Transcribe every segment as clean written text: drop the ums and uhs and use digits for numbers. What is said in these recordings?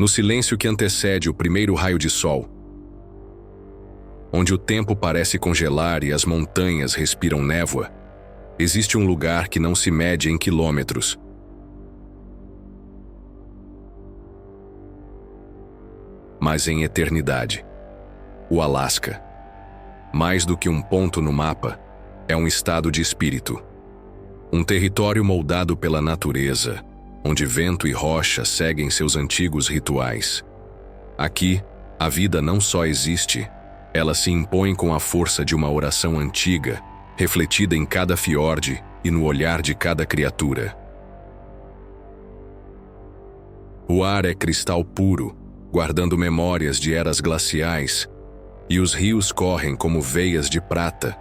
No silêncio que antecede o primeiro raio de sol, onde o tempo parece congelar e as montanhas respiram névoa, existe um lugar que não se mede em quilômetros, mas em eternidade. O Alasca. Mais do que um ponto no mapa, é um estado de espírito. Um território moldado pela natureza, onde vento e rocha seguem seus antigos rituais. Aqui, a vida não só existe, ela se impõe com a força de uma oração antiga, refletida em cada fiorde e no olhar de cada criatura. O ar é cristal puro, guardando memórias de eras glaciais, e os rios correm como veias de prata,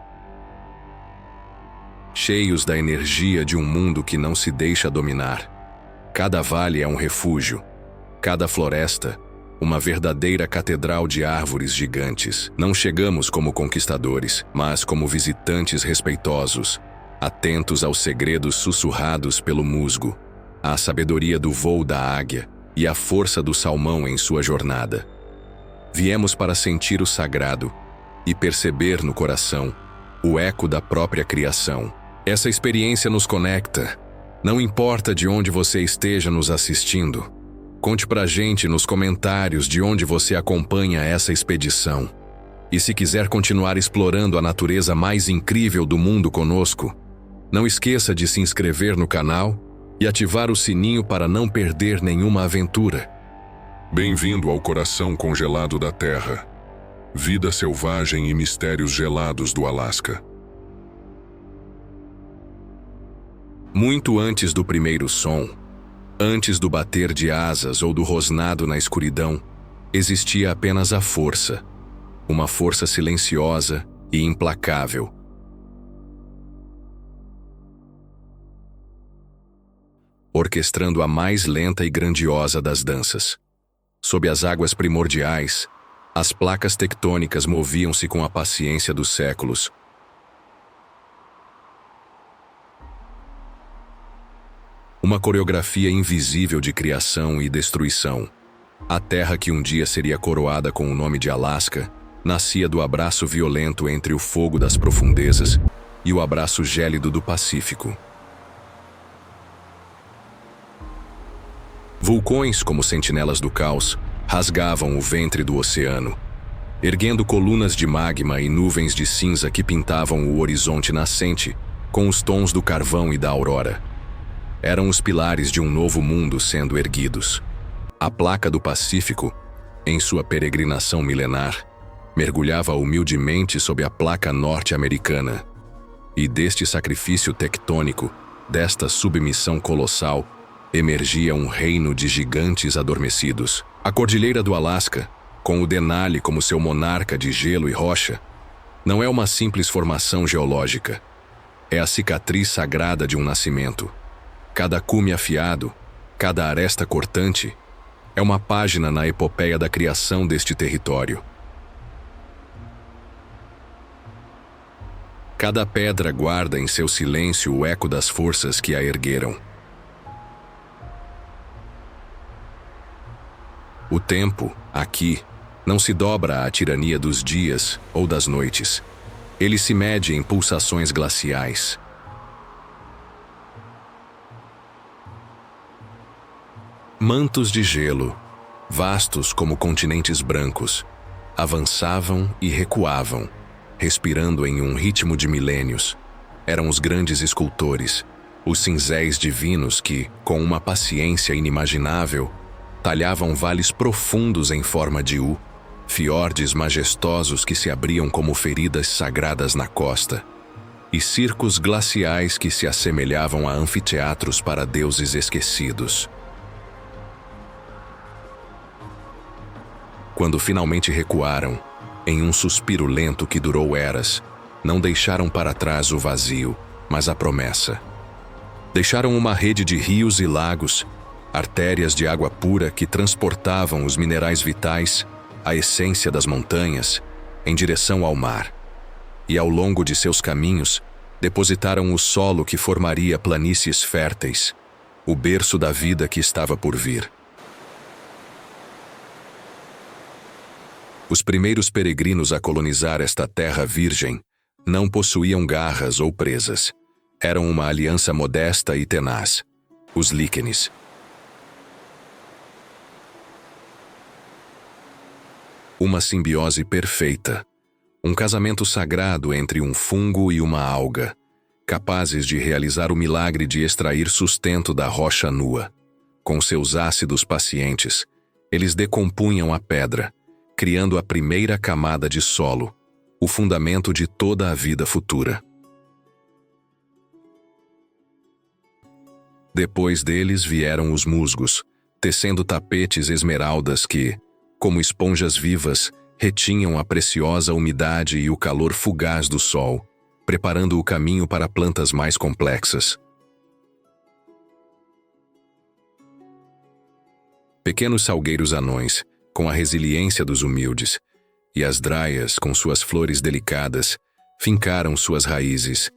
cheios da energia de um mundo que não se deixa dominar. Cada vale é um refúgio, cada floresta, uma verdadeira catedral de árvores gigantes. Não chegamos como conquistadores, mas como visitantes respeitosos, atentos aos segredos sussurrados pelo musgo, à sabedoria do voo da águia e à força do salmão em sua jornada. Viemos para sentir o sagrado e perceber no coração o eco da própria criação. Essa experiência nos conecta. Não importa de onde você esteja nos assistindo, conte pra gente nos comentários de onde você acompanha essa expedição. E se quiser continuar explorando a natureza mais incrível do mundo conosco, não esqueça de se inscrever no canal e ativar o sininho para não perder nenhuma aventura. Bem-vindo ao coração congelado da Terra. Vida selvagem e mistérios gelados do Alasca. Muito antes do primeiro som, antes do bater de asas ou do rosnado na escuridão, existia apenas a força, uma força silenciosa e implacável. Orquestrando a mais lenta e grandiosa das danças. Sob as águas primordiais, as placas tectônicas moviam-se com a paciência dos séculos. Uma coreografia invisível de criação e destruição. A terra que um dia seria coroada com o nome de Alasca, nascia do abraço violento entre o fogo das profundezas e o abraço gélido do Pacífico. Vulcões, como sentinelas do caos, rasgavam o ventre do oceano, erguendo colunas de magma e nuvens de cinza que pintavam o horizonte nascente com os tons do carvão e da aurora. Eram os pilares de um novo mundo sendo erguidos. A placa do Pacífico, em sua peregrinação milenar, mergulhava humildemente sob a placa norte-americana. E deste sacrifício tectônico, desta submissão colossal, emergia um reino de gigantes adormecidos. A Cordilheira do Alasca, com o Denali como seu monarca de gelo e rocha, não é uma simples formação geológica. É a cicatriz sagrada de um nascimento. Cada cume afiado, cada aresta cortante, é uma página na epopeia da criação deste território. Cada pedra guarda em seu silêncio o eco das forças que a ergueram. O tempo, aqui, não se dobra à tirania dos dias ou das noites. Ele se mede em pulsações glaciais. Mantos de gelo, vastos como continentes brancos, avançavam e recuavam, respirando em um ritmo de milênios. Eram os grandes escultores, os cinzéis divinos que, com uma paciência inimaginável, talhavam vales profundos em forma de U, fiordes majestosos que se abriam como feridas sagradas na costa, e circos glaciais que se assemelhavam a anfiteatros para deuses esquecidos. Quando finalmente recuaram, em um suspiro lento que durou eras, não deixaram para trás o vazio, mas a promessa. Deixaram uma rede de rios e lagos, artérias de água pura que transportavam os minerais vitais, a essência das montanhas, em direção ao mar. E ao longo de seus caminhos, depositaram o solo que formaria planícies férteis, o berço da vida que estava por vir. Os primeiros peregrinos a colonizar esta terra virgem não possuíam garras ou presas. Eram uma aliança modesta e tenaz, os líquenes. Uma simbiose perfeita, um casamento sagrado entre um fungo e uma alga, capazes de realizar o milagre de extrair sustento da rocha nua. Com seus ácidos pacientes, eles decompunham a pedra, criando a primeira camada de solo, o fundamento de toda a vida futura. Depois deles vieram os musgos, tecendo tapetes esmeraldas que, como esponjas vivas, retinham a preciosa umidade e o calor fugaz do sol, preparando o caminho para plantas mais complexas. Pequenos salgueiros anões, com a resiliência dos humildes, e as draias, com suas flores delicadas, fincaram suas raízes,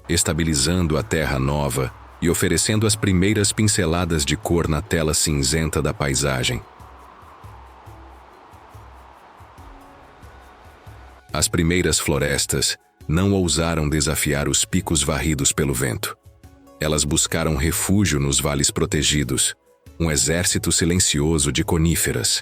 estabilizando a terra nova e oferecendo as primeiras pinceladas de cor na tela cinzenta da paisagem. As primeiras florestas não ousaram desafiar os picos varridos pelo vento. Elas buscaram refúgio nos vales protegidos, um exército silencioso de coníferas.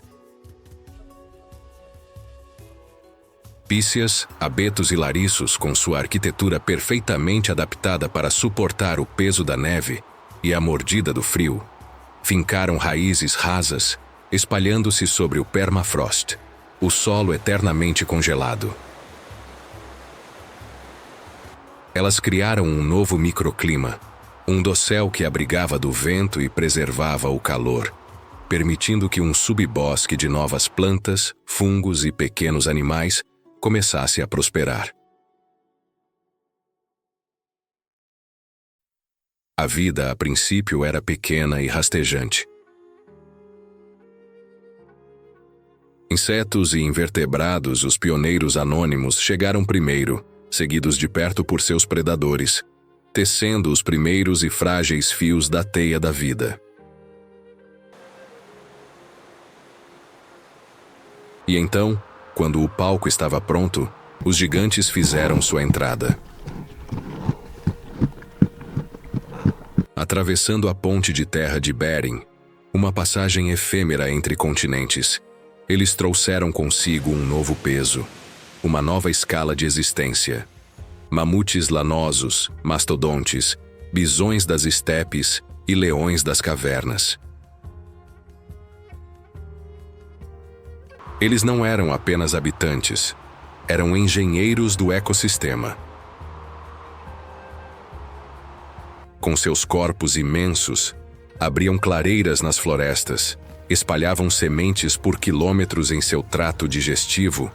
Píceas, abetos e lariços, com sua arquitetura perfeitamente adaptada para suportar o peso da neve e a mordida do frio, fincaram raízes rasas, espalhando-se sobre o permafrost, o solo eternamente congelado. Elas criaram um novo microclima, um dossel que abrigava do vento e preservava o calor, permitindo que um subbosque de novas plantas, fungos e pequenos animais começasse a prosperar. A vida, a princípio, era pequena e rastejante. Insetos e invertebrados, os pioneiros anônimos, chegaram primeiro, seguidos de perto por seus predadores, tecendo os primeiros e frágeis fios da teia da vida. E então, quando o palco estava pronto, os gigantes fizeram sua entrada. Atravessando a ponte de terra de Bering, uma passagem efêmera entre continentes, eles trouxeram consigo um novo peso, uma nova escala de existência. Mamutes lanosos, mastodontes, bisões das estepes e leões das cavernas. Eles não eram apenas habitantes, eram engenheiros do ecossistema. Com seus corpos imensos, abriam clareiras nas florestas, espalhavam sementes por quilômetros em seu trato digestivo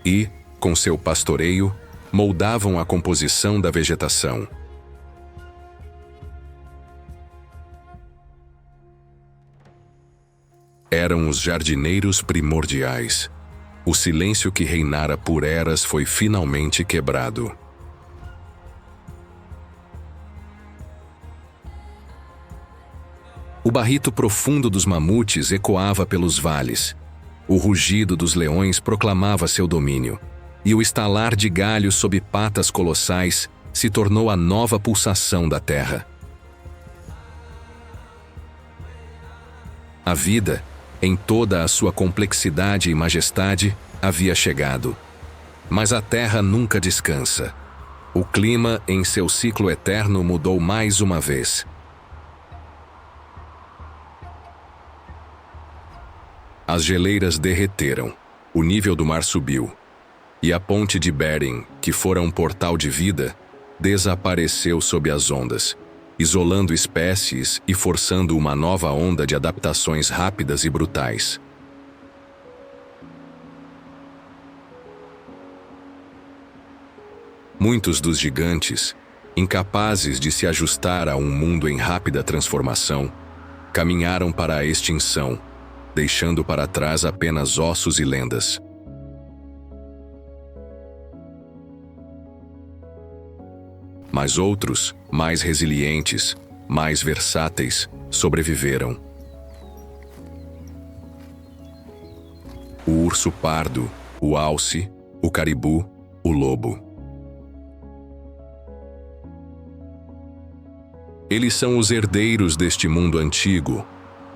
e, com seu pastoreio, moldavam a composição da vegetação. Eram os jardineiros primordiais. O silêncio que reinara por eras foi finalmente quebrado. O barrito profundo dos mamutes ecoava pelos vales. O rugido dos leões proclamava seu domínio, e o estalar de galhos sob patas colossais se tornou a nova pulsação da terra. A vida, em toda a sua complexidade e majestade, havia chegado. Mas a terra nunca descansa. O clima, em seu ciclo eterno, mudou mais uma vez. As geleiras derreteram, o nível do mar subiu, e a ponte de Bering, que fora um portal de vida, desapareceu sob as ondas, isolando espécies e forçando uma nova onda de adaptações rápidas e brutais. Muitos dos gigantes, incapazes de se ajustar a um mundo em rápida transformação, caminharam para a extinção, deixando para trás apenas ossos e lendas. Mas outros, mais resilientes, mais versáteis, sobreviveram. O urso pardo, o alce, o caribu, o lobo. Eles são os herdeiros deste mundo antigo,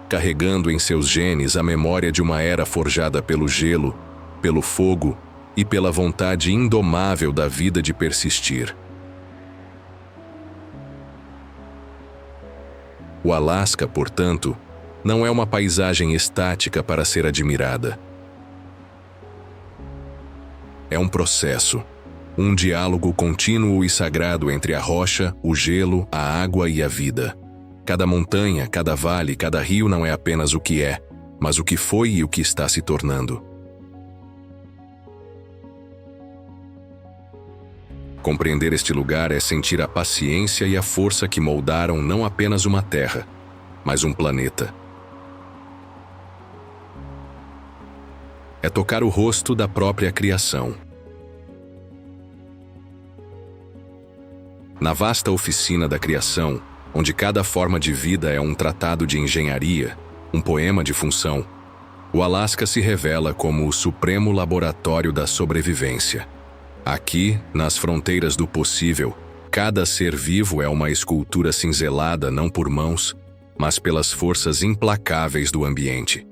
carregando em seus genes a memória de uma era forjada pelo gelo, pelo fogo e pela vontade indomável da vida de persistir. O Alasca, portanto, não é uma paisagem estática para ser admirada. É um processo, um diálogo contínuo e sagrado entre a rocha, o gelo, a água e a vida. Cada montanha, cada vale, cada rio não é apenas o que é, mas o que foi e o que está se tornando. Compreender este lugar é sentir a paciência e a força que moldaram não apenas uma terra, mas um planeta. É tocar o rosto da própria criação. Na vasta oficina da criação, onde cada forma de vida é um tratado de engenharia, um poema de função, o Alasca se revela como o supremo laboratório da sobrevivência. Aqui, nas fronteiras do possível, cada ser vivo é uma escultura cinzelada não por mãos, mas pelas forças implacáveis do ambiente.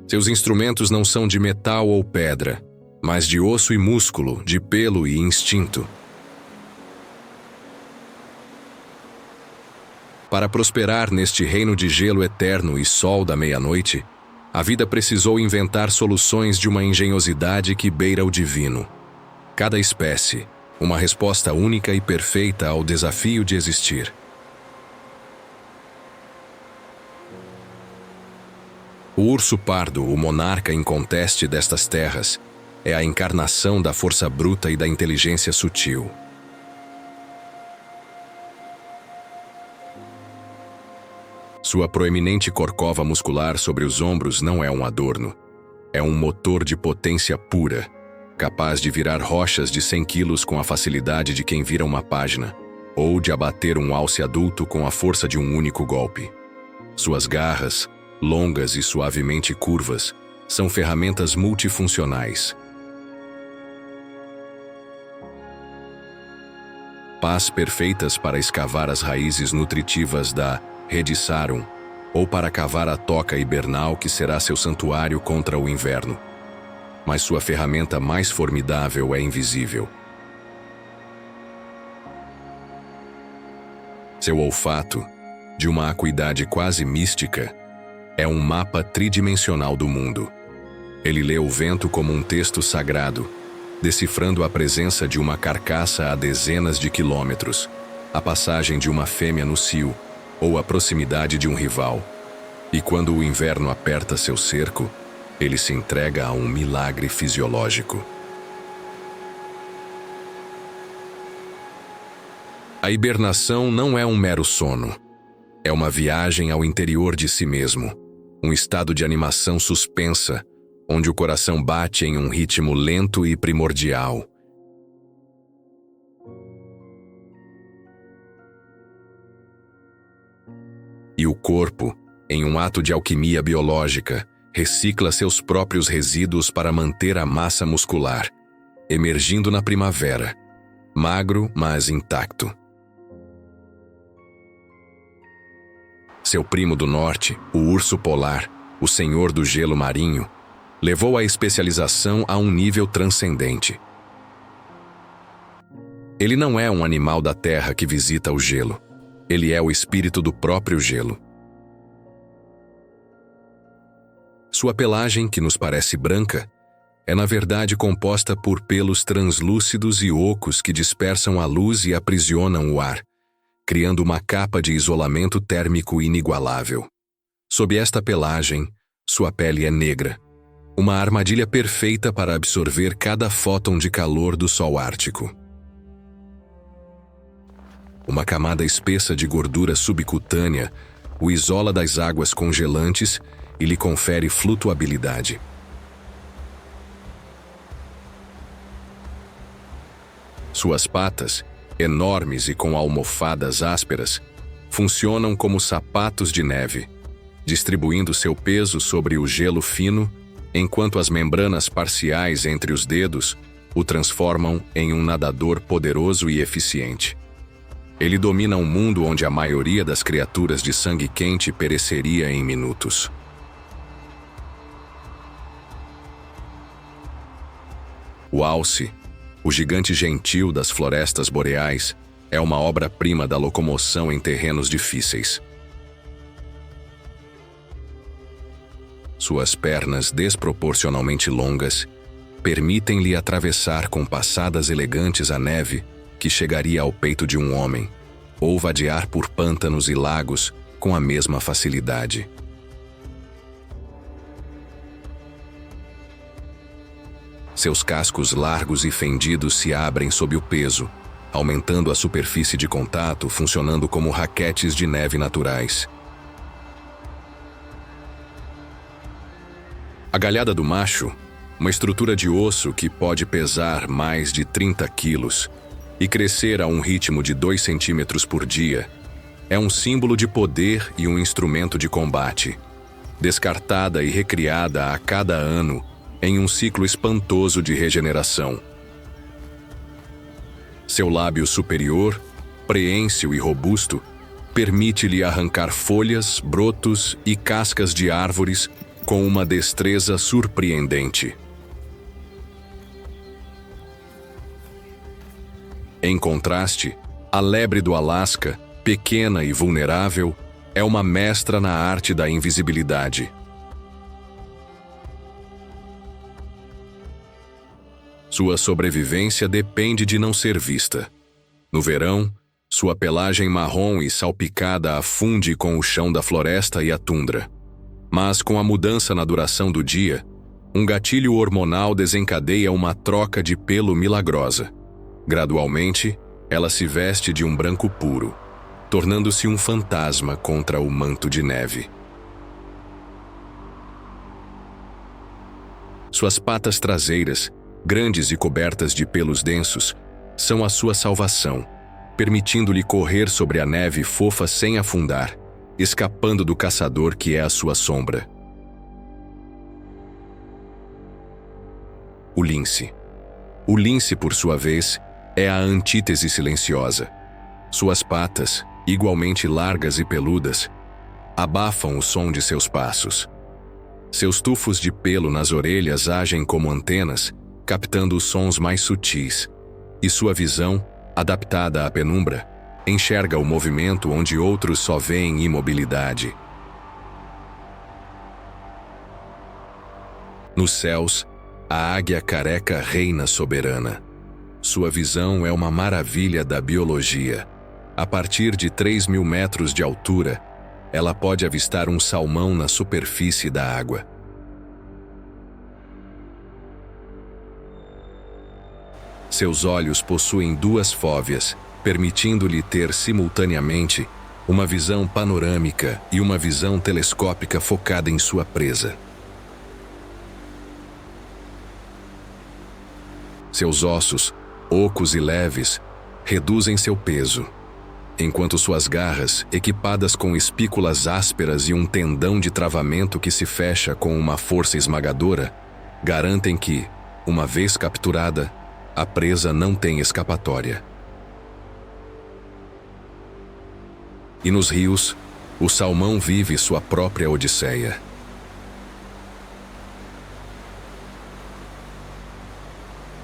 Seus instrumentos não são de metal ou pedra, mas de osso e músculo, de pelo e instinto. Para prosperar neste reino de gelo eterno e sol da meia-noite, a vida precisou inventar soluções de uma engenhosidade que beira o divino. Cada espécie, uma resposta única e perfeita ao desafio de existir. O urso pardo, o monarca inconteste destas terras, é a encarnação da força bruta e da inteligência sutil. Sua proeminente corcova muscular sobre os ombros não é um adorno. É um motor de potência pura, capaz de virar rochas de 100 quilos com a facilidade de quem vira uma página, ou de abater um alce adulto com a força de um único golpe. Suas garras, longas e suavemente curvas, são ferramentas multifuncionais. Pás perfeitas para escavar as raízes nutritivas da Redisarum, ou para cavar a toca hibernal que será seu santuário contra o inverno. Mas sua ferramenta mais formidável é invisível. Seu olfato, de uma acuidade quase mística, é um mapa tridimensional do mundo. Ele lê o vento como um texto sagrado, decifrando a presença de uma carcaça a dezenas de quilômetros, a passagem de uma fêmea no cio, ou a proximidade de um rival. E quando o inverno aperta seu cerco, ele se entrega a um milagre fisiológico. A hibernação não é um mero sono. É uma viagem ao interior de si mesmo, um estado de animação suspensa, onde o coração bate em um ritmo lento e primordial. E o corpo, em um ato de alquimia biológica, recicla seus próprios resíduos para manter a massa muscular, emergindo na primavera, magro, mas intacto. Seu primo do norte, o urso polar, o senhor do gelo marinho, levou a especialização a um nível transcendente. Ele não é um animal da terra que visita o gelo. Ele é o espírito do próprio gelo. Sua pelagem, que nos parece branca, é na verdade composta por pelos translúcidos e ocos que dispersam a luz e aprisionam o ar, criando uma capa de isolamento térmico inigualável. Sob esta pelagem, sua pele é negra, uma armadilha perfeita para absorver cada fóton de calor do sol ártico. Uma camada espessa de gordura subcutânea o isola das águas congelantes e lhe confere flutuabilidade. Suas patas, enormes e com almofadas ásperas, funcionam como sapatos de neve, distribuindo seu peso sobre o gelo fino, enquanto as membranas parciais entre os dedos o transformam em um nadador poderoso e eficiente. Ele domina um mundo onde a maioria das criaturas de sangue quente pereceria em minutos. O alce, o gigante gentil das florestas boreais, é uma obra-prima da locomoção em terrenos difíceis. Suas pernas desproporcionalmente longas permitem-lhe atravessar com passadas elegantes a neve que chegaria ao peito de um homem, ou vadear por pântanos e lagos com a mesma facilidade. Seus cascos largos e fendidos se abrem sob o peso, aumentando a superfície de contato, funcionando como raquetes de neve naturais. A galhada do macho, uma estrutura de osso que pode pesar mais de 30 quilos e crescer a um ritmo de 2 centímetros por dia, é um símbolo de poder e um instrumento de combate, descartada e recriada a cada ano em um ciclo espantoso de regeneração. Seu lábio superior, preênsil e robusto, permite-lhe arrancar folhas, brotos e cascas de árvores com uma destreza surpreendente. Em contraste, a lebre do Alasca, pequena e vulnerável, é uma mestra na arte da invisibilidade. Sua sobrevivência depende de não ser vista. No verão, sua pelagem marrom e salpicada a funde com o chão da floresta e a tundra. Mas com a mudança na duração do dia, um gatilho hormonal desencadeia uma troca de pelo milagrosa. Gradualmente, ela se veste de um branco puro, tornando-se um fantasma contra o manto de neve. Suas patas traseiras, grandes e cobertas de pelos densos, são a sua salvação, permitindo-lhe correr sobre a neve fofa sem afundar, escapando do caçador que é a sua sombra. O lince. O lince, por sua vez, é a antítese silenciosa. Suas patas, igualmente largas e peludas, abafam o som de seus passos. Seus tufos de pelo nas orelhas agem como antenas, captando os sons mais sutis, e sua visão, adaptada à penumbra, enxerga o movimento onde outros só veem imobilidade. Nos céus, a águia careca reina soberana. Sua visão é uma maravilha da biologia. A partir de 3.000 metros de altura, ela pode avistar um salmão na superfície da água. Seus olhos possuem 2 fóveas, permitindo-lhe ter simultaneamente uma visão panorâmica e uma visão telescópica focada em sua presa. Seus ossos, ocos e leves, reduzem seu peso, enquanto suas garras, equipadas com espículas ásperas e um tendão de travamento que se fecha com uma força esmagadora, garantem que, uma vez capturada, a presa não tem escapatória. E nos rios, o salmão vive sua própria odisseia.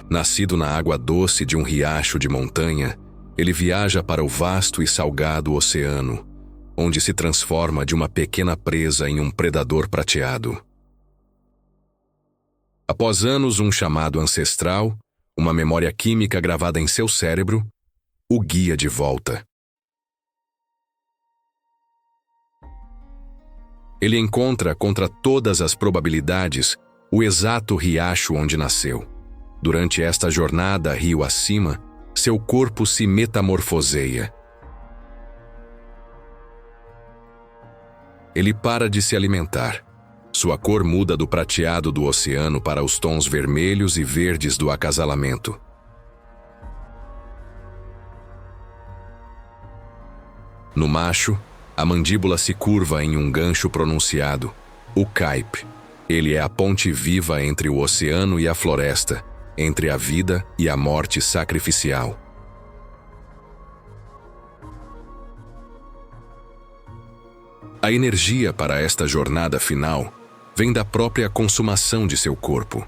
Nascido na água doce de um riacho de montanha, ele viaja para o vasto e salgado oceano, onde se transforma de uma pequena presa em um predador prateado. Após anos, um chamado ancestral, uma memória química gravada em seu cérebro, o guia de volta. Ele encontra, contra todas as probabilidades, o exato riacho onde nasceu. Durante esta jornada rio acima, seu corpo se metamorfoseia. Ele para de se alimentar. Sua cor muda do prateado do oceano para os tons vermelhos e verdes do acasalamento. No macho, a mandíbula se curva em um gancho pronunciado, o caipe. Ele é a ponte viva entre o oceano e a floresta, entre a vida e a morte sacrificial. A energia para esta jornada final vem da própria consumação de seu corpo.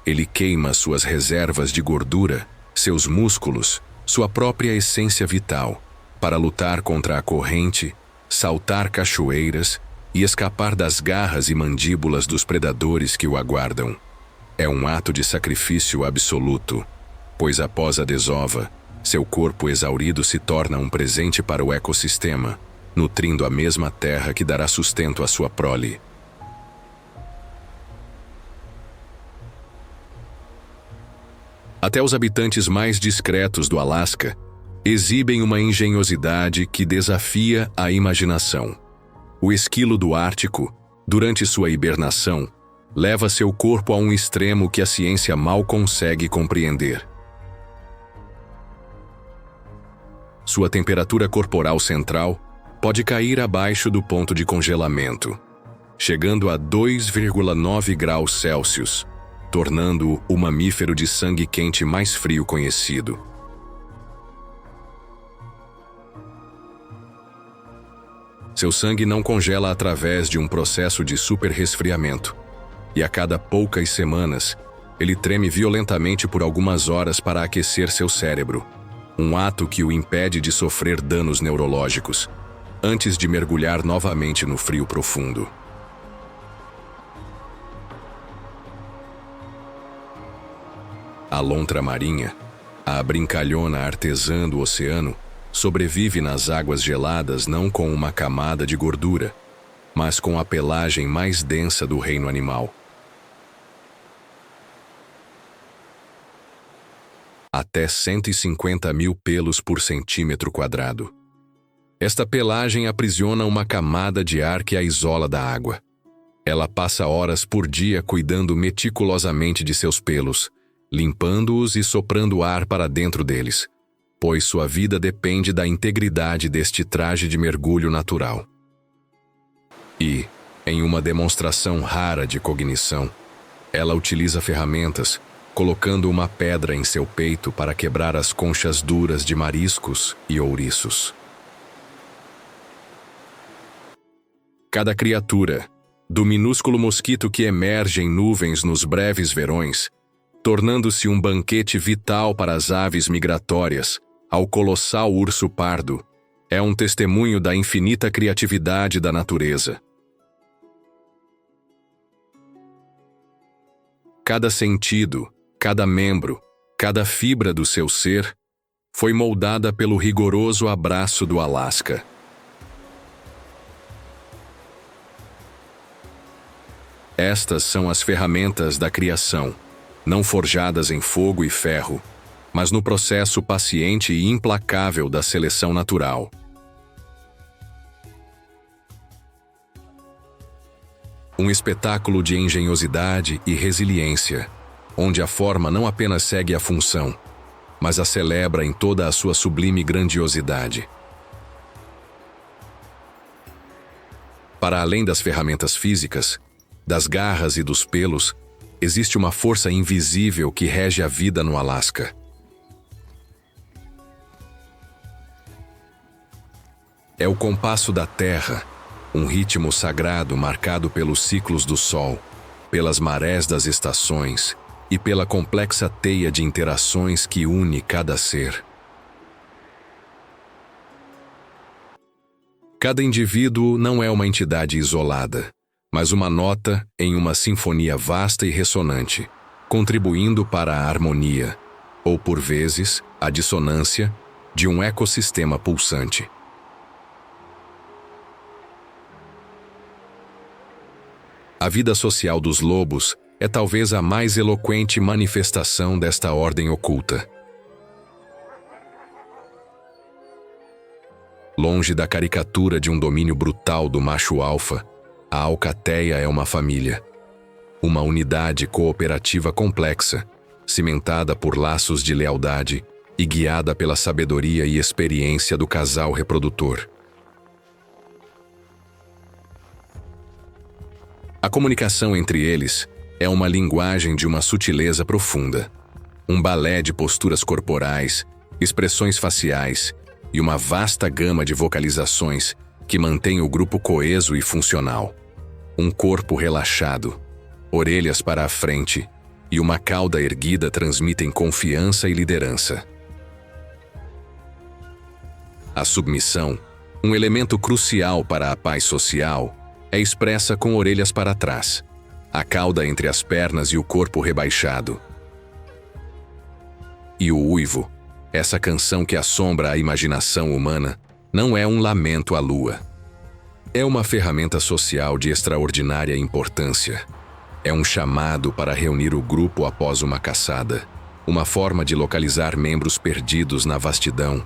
Ele queima suas reservas de gordura, seus músculos, sua própria essência vital, para lutar contra a corrente, saltar cachoeiras e escapar das garras e mandíbulas dos predadores que o aguardam. É um ato de sacrifício absoluto, pois após a desova, seu corpo exaurido se torna um presente para o ecossistema, nutrindo a mesma terra que dará sustento à sua prole. Até os habitantes mais discretos do Alasca exibem uma engenhosidade que desafia a imaginação. O esquilo do Ártico, durante sua hibernação, leva seu corpo a um extremo que a ciência mal consegue compreender. Sua temperatura corporal central pode cair abaixo do ponto de congelamento, chegando a 2,9 graus Celsius, tornando-o o mamífero de sangue quente mais frio conhecido. Seu sangue não congela através de um processo de superresfriamento, e a cada poucas semanas, ele treme violentamente por algumas horas para aquecer seu cérebro, um ato que o impede de sofrer danos neurológicos, antes de mergulhar novamente no frio profundo. A lontra marinha, a brincalhona artesã do oceano, sobrevive nas águas geladas não com uma camada de gordura, mas com a pelagem mais densa do reino animal. Até 150 mil pelos por centímetro quadrado. Esta pelagem aprisiona uma camada de ar que a isola da água. Ela passa horas por dia cuidando meticulosamente de seus pelos, limpando-os e soprando ar para dentro deles, pois sua vida depende da integridade deste traje de mergulho natural. E, em uma demonstração rara de cognição, ela utiliza ferramentas, colocando uma pedra em seu peito para quebrar as conchas duras de mariscos e ouriços. Cada criatura, do minúsculo mosquito que emerge em nuvens nos breves verões, tornando-se um banquete vital para as aves migratórias, ao colossal urso pardo, é um testemunho da infinita criatividade da natureza. Cada sentido, cada membro, cada fibra do seu ser foi moldada pelo rigoroso abraço do Alasca. Estas são as ferramentas da criação, não forjadas em fogo e ferro, mas no processo paciente e implacável da seleção natural. Um espetáculo de engenhosidade e resiliência, onde a forma não apenas segue a função, mas a celebra em toda a sua sublime grandiosidade. Para além das ferramentas físicas, das garras e dos pelos, existe uma força invisível que rege a vida no Alasca. É o compasso da terra, um ritmo sagrado marcado pelos ciclos do sol, pelas marés das estações e pela complexa teia de interações que une cada ser. Cada indivíduo não é uma entidade isolada, mas uma nota em uma sinfonia vasta e ressonante, contribuindo para a harmonia, ou por vezes, a dissonância, de um ecossistema pulsante. A vida social dos lobos é talvez a mais eloquente manifestação desta ordem oculta. Longe da caricatura de um domínio brutal do macho alfa, a alcateia é uma família. Uma unidade cooperativa complexa, cimentada por laços de lealdade e guiada pela sabedoria e experiência do casal reprodutor. A comunicação entre eles é uma linguagem de uma sutileza profunda, um balé de posturas corporais, expressões faciais e uma vasta gama de vocalizações que mantém o grupo coeso e funcional. Um corpo relaxado, orelhas para a frente e uma cauda erguida transmitem confiança e liderança. A submissão, um elemento crucial para a paz social, é expressa com orelhas para trás, a cauda entre as pernas e o corpo rebaixado. E o uivo, essa canção que assombra a imaginação humana, não é um lamento à lua. É uma ferramenta social de extraordinária importância. É um chamado para reunir o grupo após uma caçada, uma forma de localizar membros perdidos na vastidão,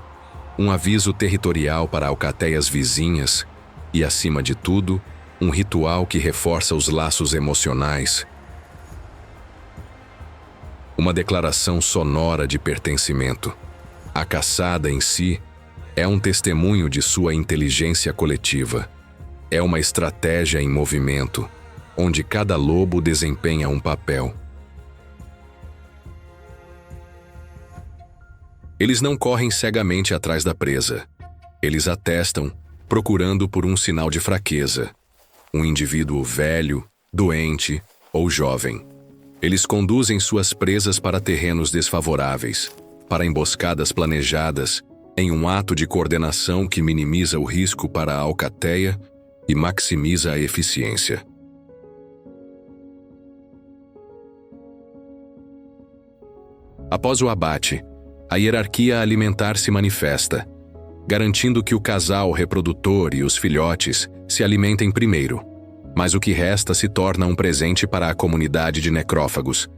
um aviso territorial para alcateias vizinhas e, acima de tudo, um ritual que reforça os laços emocionais. Uma declaração sonora de pertencimento. A caçada em si é um testemunho de sua inteligência coletiva. É uma estratégia em movimento, onde cada lobo desempenha um papel. Eles não correm cegamente atrás da presa. Eles a testam, procurando por um sinal de fraqueza. Um indivíduo velho, doente ou jovem. Eles conduzem suas presas para terrenos desfavoráveis, para emboscadas planejadas, em um ato de coordenação que minimiza o risco para a alcateia e maximiza a eficiência. Após o abate, a hierarquia alimentar se manifesta, garantindo que o casal reprodutor e os filhotes se alimentem primeiro, mas o que resta se torna um presente para a comunidade de necrófagos.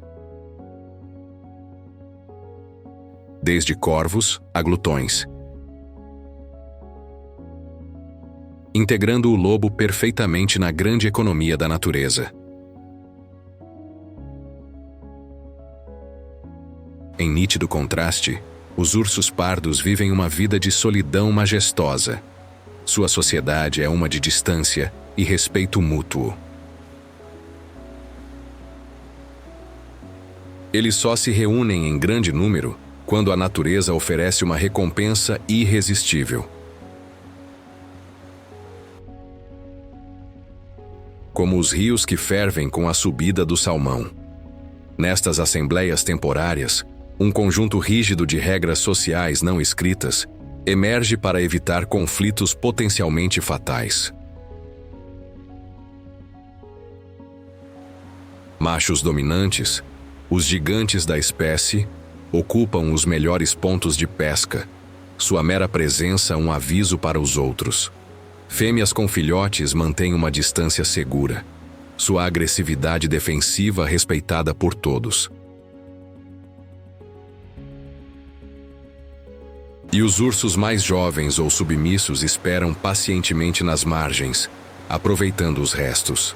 Desde corvos a glutões. Integrando o lobo perfeitamente na grande economia da natureza. Em nítido contraste, os ursos pardos vivem uma vida de solidão majestosa. Sua sociedade é uma de distância e respeito mútuo. Eles só se reúnem em grande número quando a natureza oferece uma recompensa irresistível. Como os rios que fervem com a subida do salmão. Nestas assembleias temporárias, um conjunto rígido de regras sociais não escritas emerge para evitar conflitos potencialmente fatais. Machos dominantes, os gigantes da espécie, ocupam os melhores pontos de pesca, sua mera presença um aviso para os outros. Fêmeas com filhotes mantêm uma distância segura, sua agressividade defensiva respeitada por todos. E os ursos mais jovens ou submissos esperam pacientemente nas margens, aproveitando os restos.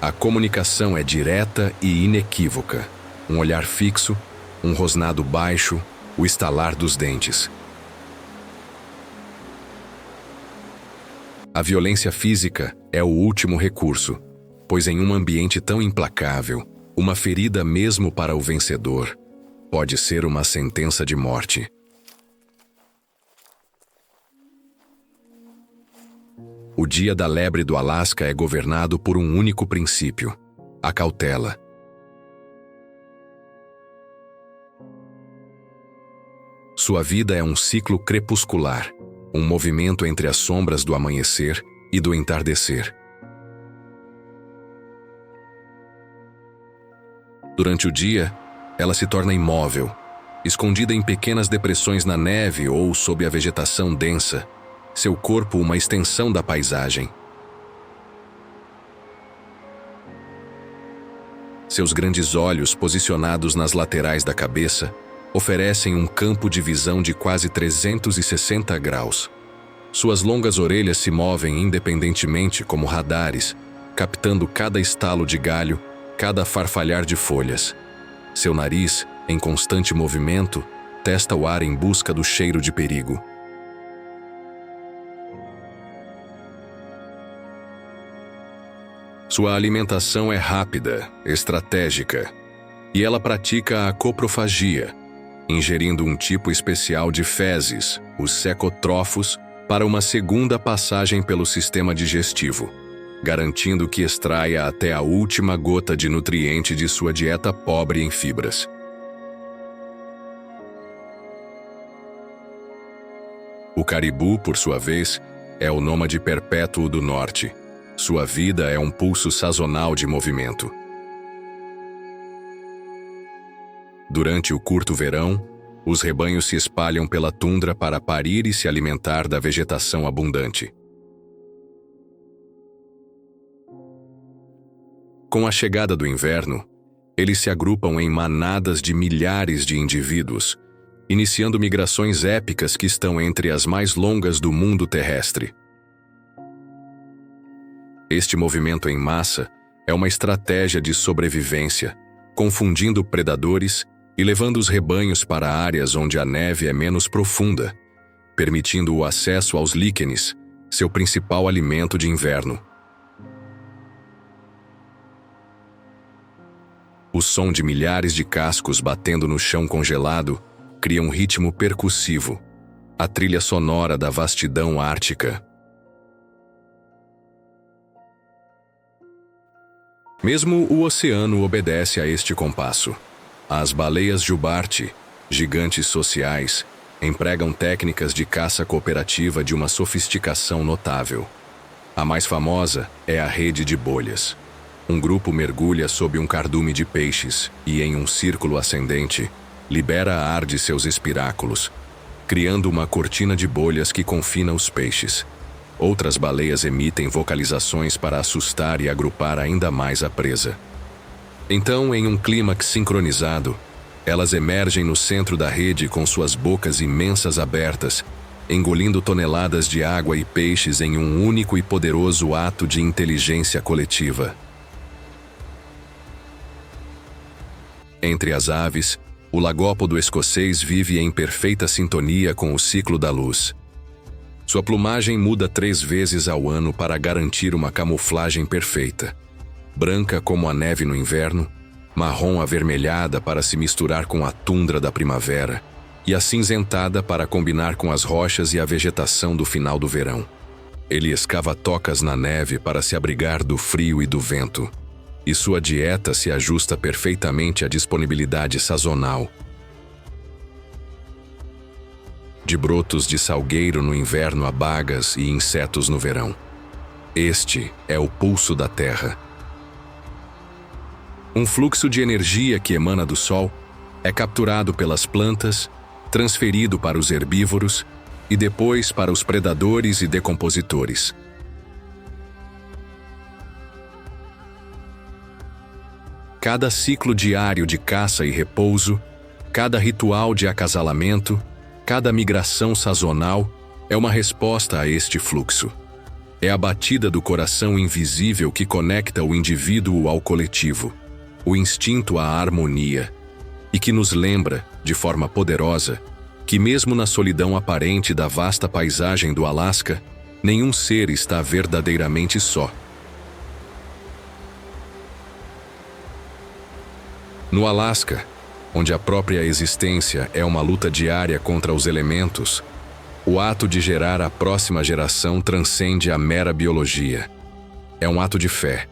A comunicação é direta e inequívoca. Um olhar fixo, um rosnado baixo, o estalar dos dentes. A violência física é o último recurso, pois em um ambiente tão implacável, uma ferida mesmo para o vencedor pode ser uma sentença de morte. O Dia da Lebre do Alasca é governado por um único princípio: a cautela. Sua vida é um ciclo crepuscular, um movimento entre as sombras do amanhecer e do entardecer. Durante o dia, ela se torna imóvel, escondida em pequenas depressões na neve ou sob a vegetação densa, seu corpo uma extensão da paisagem. Seus grandes olhos, posicionados nas laterais da cabeça, oferecem um campo de visão de quase 360 graus. Suas longas orelhas se movem independentemente como radares, captando cada estalo de galho, cada farfalhar de folhas. Seu nariz, em constante movimento, testa o ar em busca do cheiro de perigo. Sua alimentação é rápida, estratégica, e ela pratica a coprofagia, ingerindo um tipo especial de fezes, os secotrófos, para uma segunda passagem pelo sistema digestivo, garantindo que extraia até a última gota de nutriente de sua dieta pobre em fibras. O caribu, por sua vez, é o nômade perpétuo do norte. Sua vida é um pulso sazonal de movimento. Durante o curto verão, os rebanhos se espalham pela tundra para parir e se alimentar da vegetação abundante. Com a chegada do inverno, eles se agrupam em manadas de milhares de indivíduos, iniciando migrações épicas que estão entre as mais longas do mundo terrestre. Este movimento em massa é uma estratégia de sobrevivência, confundindo predadores e levando os rebanhos para áreas onde a neve é menos profunda, permitindo o acesso aos líquenes, seu principal alimento de inverno. O som de milhares de cascos batendo no chão congelado cria um ritmo percussivo, a trilha sonora da vastidão ártica. Mesmo o oceano obedece a este compasso. As baleias jubarte, gigantes sociais, empregam técnicas de caça cooperativa de uma sofisticação notável. A mais famosa é a rede de bolhas. Um grupo mergulha sob um cardume de peixes e, em um círculo ascendente, libera ar de seus espiráculos, criando uma cortina de bolhas que confina os peixes. Outras baleias emitem vocalizações para assustar e agrupar ainda mais a presa. Então, em um clímax sincronizado, elas emergem no centro da rede com suas bocas imensas abertas, engolindo toneladas de água e peixes em um único e poderoso ato de inteligência coletiva. Entre as aves, o lagópodo escocês vive em perfeita sintonia com o ciclo da luz. Sua plumagem muda 3 vezes ao ano para garantir uma camuflagem perfeita. Branca como a neve no inverno, marrom avermelhada para se misturar com a tundra da primavera e acinzentada para combinar com as rochas e a vegetação do final do verão. Ele escava tocas na neve para se abrigar do frio e do vento, e sua dieta se ajusta perfeitamente à disponibilidade sazonal. De brotos de salgueiro no inverno a bagas e insetos no verão. Este é o pulso da terra. Um fluxo de energia que emana do sol é capturado pelas plantas, transferido para os herbívoros e depois para os predadores e decompositores. Cada ciclo diário de caça e repouso, cada ritual de acasalamento, cada migração sazonal é uma resposta a este fluxo. É a batida do coração invisível que conecta o indivíduo ao coletivo, o instinto à harmonia, e que nos lembra, de forma poderosa, que mesmo na solidão aparente da vasta paisagem do Alasca, nenhum ser está verdadeiramente só. No Alasca, onde a própria existência é uma luta diária contra os elementos, o ato de gerar a próxima geração transcende a mera biologia. É um ato de fé,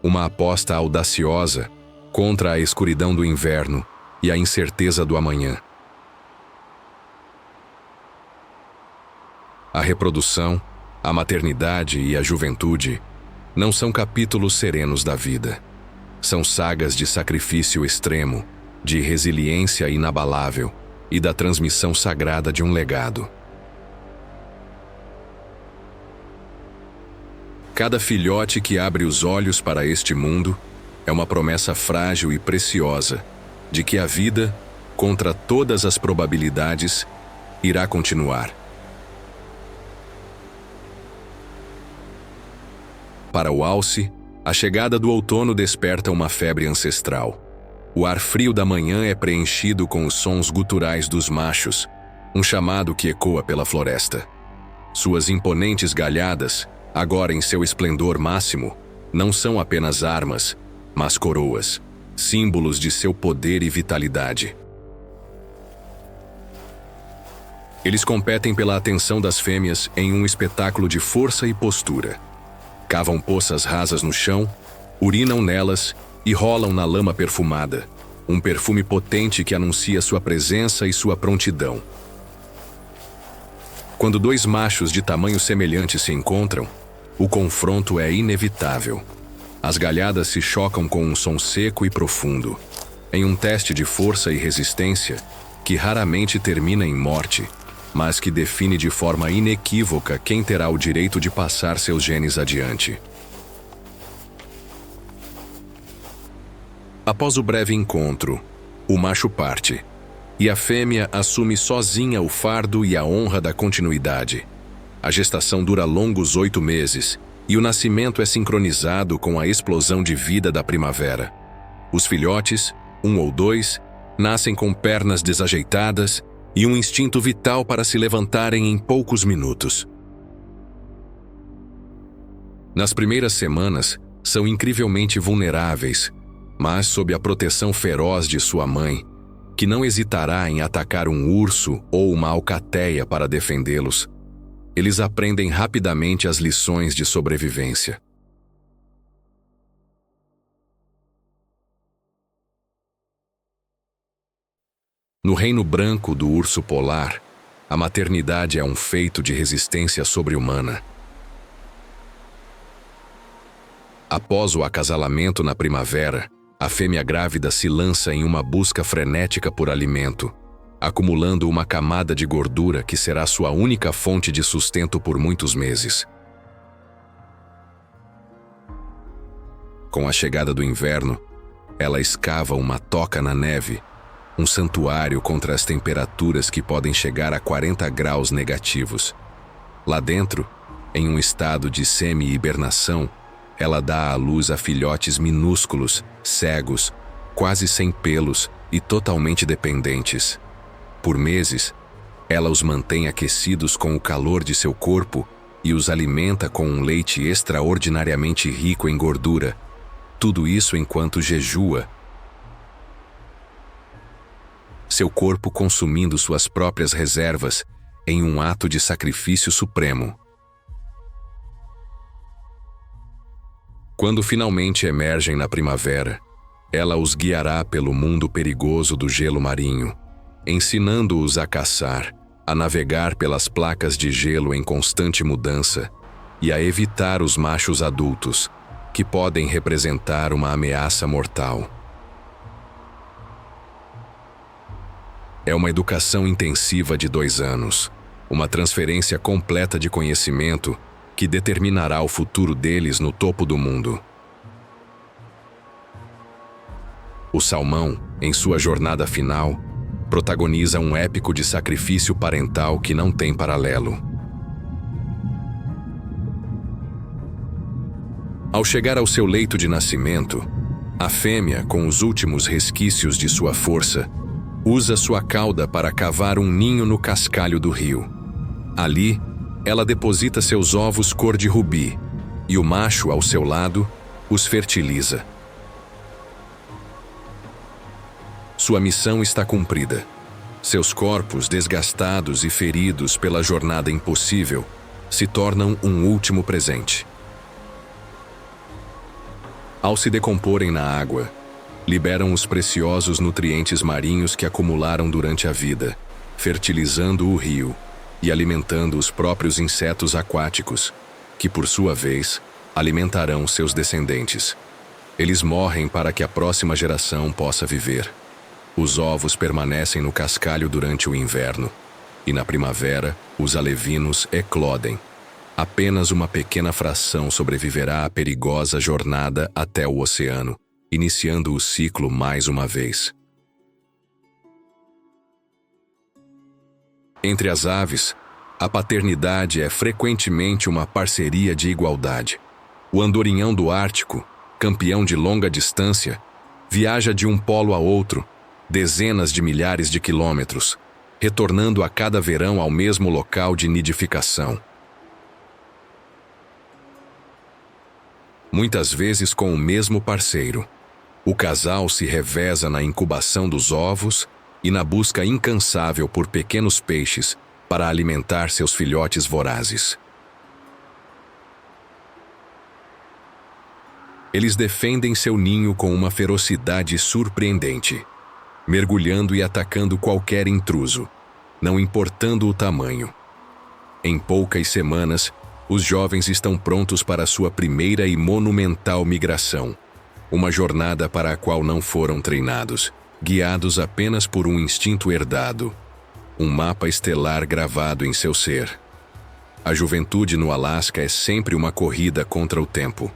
uma aposta audaciosa contra a escuridão do inverno e a incerteza do amanhã. A reprodução, a maternidade e a juventude não são capítulos serenos da vida. São sagas de sacrifício extremo, de resiliência inabalável e da transmissão sagrada de um legado. Cada filhote que abre os olhos para este mundo é uma promessa frágil e preciosa de que a vida, contra todas as probabilidades, irá continuar. Para o alce, a chegada do outono desperta uma febre ancestral. O ar frio da manhã é preenchido com os sons guturais dos machos, um chamado que ecoa pela floresta. Suas imponentes galhadas, agora em seu esplendor máximo, não são apenas armas, mas coroas, símbolos de seu poder e vitalidade. Eles competem pela atenção das fêmeas em um espetáculo de força e postura. Cavam poças rasas no chão, urinam nelas e rolam na lama perfumada, um perfume potente que anuncia sua presença e sua prontidão. Quando dois machos de tamanho semelhante se encontram, o confronto é inevitável. As galhadas se chocam com um som seco e profundo, em um teste de força e resistência que raramente termina em morte, mas que define de forma inequívoca quem terá o direito de passar seus genes adiante. Após o breve encontro, o macho parte, e a fêmea assume sozinha o fardo e a honra da continuidade. A gestação dura longos 8 meses, e o nascimento é sincronizado com a explosão de vida da primavera. Os filhotes, 1 ou 2, nascem com pernas desajeitadas e um instinto vital para se levantarem em poucos minutos. Nas primeiras semanas, são incrivelmente vulneráveis, mas sob a proteção feroz de sua mãe, que não hesitará em atacar um urso ou uma alcateia para defendê-los, eles aprendem rapidamente as lições de sobrevivência. No reino branco do urso polar, a maternidade é um feito de resistência sobre-humana. Após o acasalamento na primavera, a fêmea grávida se lança em uma busca frenética por alimento, acumulando uma camada de gordura que será sua única fonte de sustento por muitos meses. Com a chegada do inverno, ela escava uma toca na neve, um santuário contra as temperaturas que podem chegar a 40 graus negativos. Lá dentro, em um estado de semi-hibernação, ela dá à luz a filhotes minúsculos, cegos, quase sem pelos e totalmente dependentes. Por meses, ela os mantém aquecidos com o calor de seu corpo e os alimenta com um leite extraordinariamente rico em gordura. Tudo isso enquanto jejua, seu corpo consumindo suas próprias reservas em um ato de sacrifício supremo. Quando finalmente emergem na primavera, ela os guiará pelo mundo perigoso do gelo marinho, ensinando-os a caçar, a navegar pelas placas de gelo em constante mudança e a evitar os machos adultos, que podem representar uma ameaça mortal. É uma educação intensiva de 2 anos, uma transferência completa de conhecimento que determinará o futuro deles no topo do mundo. O salmão, em sua jornada final, protagoniza um épico de sacrifício parental que não tem paralelo. Ao chegar ao seu leito de nascimento, a fêmea, com os últimos resquícios de sua força, usa sua cauda para cavar um ninho no cascalho do rio. Ali, ela deposita seus ovos cor de rubi, e o macho, ao seu lado, os fertiliza. Sua missão está cumprida. Seus corpos, desgastados e feridos pela jornada impossível, se tornam um último presente. Ao se decomporem na água, liberam os preciosos nutrientes marinhos que acumularam durante a vida, fertilizando o rio e alimentando os próprios insetos aquáticos, que, por sua vez, alimentarão seus descendentes. Eles morrem para que a próxima geração possa viver. Os ovos permanecem no cascalho durante o inverno, e na primavera, os alevinos eclodem. Apenas uma pequena fração sobreviverá à perigosa jornada até o oceano, iniciando o ciclo mais uma vez. Entre as aves, a paternidade é frequentemente uma parceria de igualdade. O andorinhão do Ártico, campeão de longa distância, viaja de um polo a outro, dezenas de milhares de quilômetros, retornando a cada verão ao mesmo local de nidificação. muitas vezes com o mesmo parceiro. O casal se reveza na incubação dos ovos e na busca incansável por pequenos peixes para alimentar seus filhotes vorazes. Eles defendem seu ninho com uma ferocidade surpreendente, mergulhando e atacando qualquer intruso, não importando o tamanho. Em poucas semanas, os jovens estão prontos para sua primeira e monumental migração, uma jornada para a qual não foram treinados, guiados apenas por um instinto herdado, um mapa estelar gravado em seu ser. A juventude no Alasca é sempre uma corrida contra o tempo.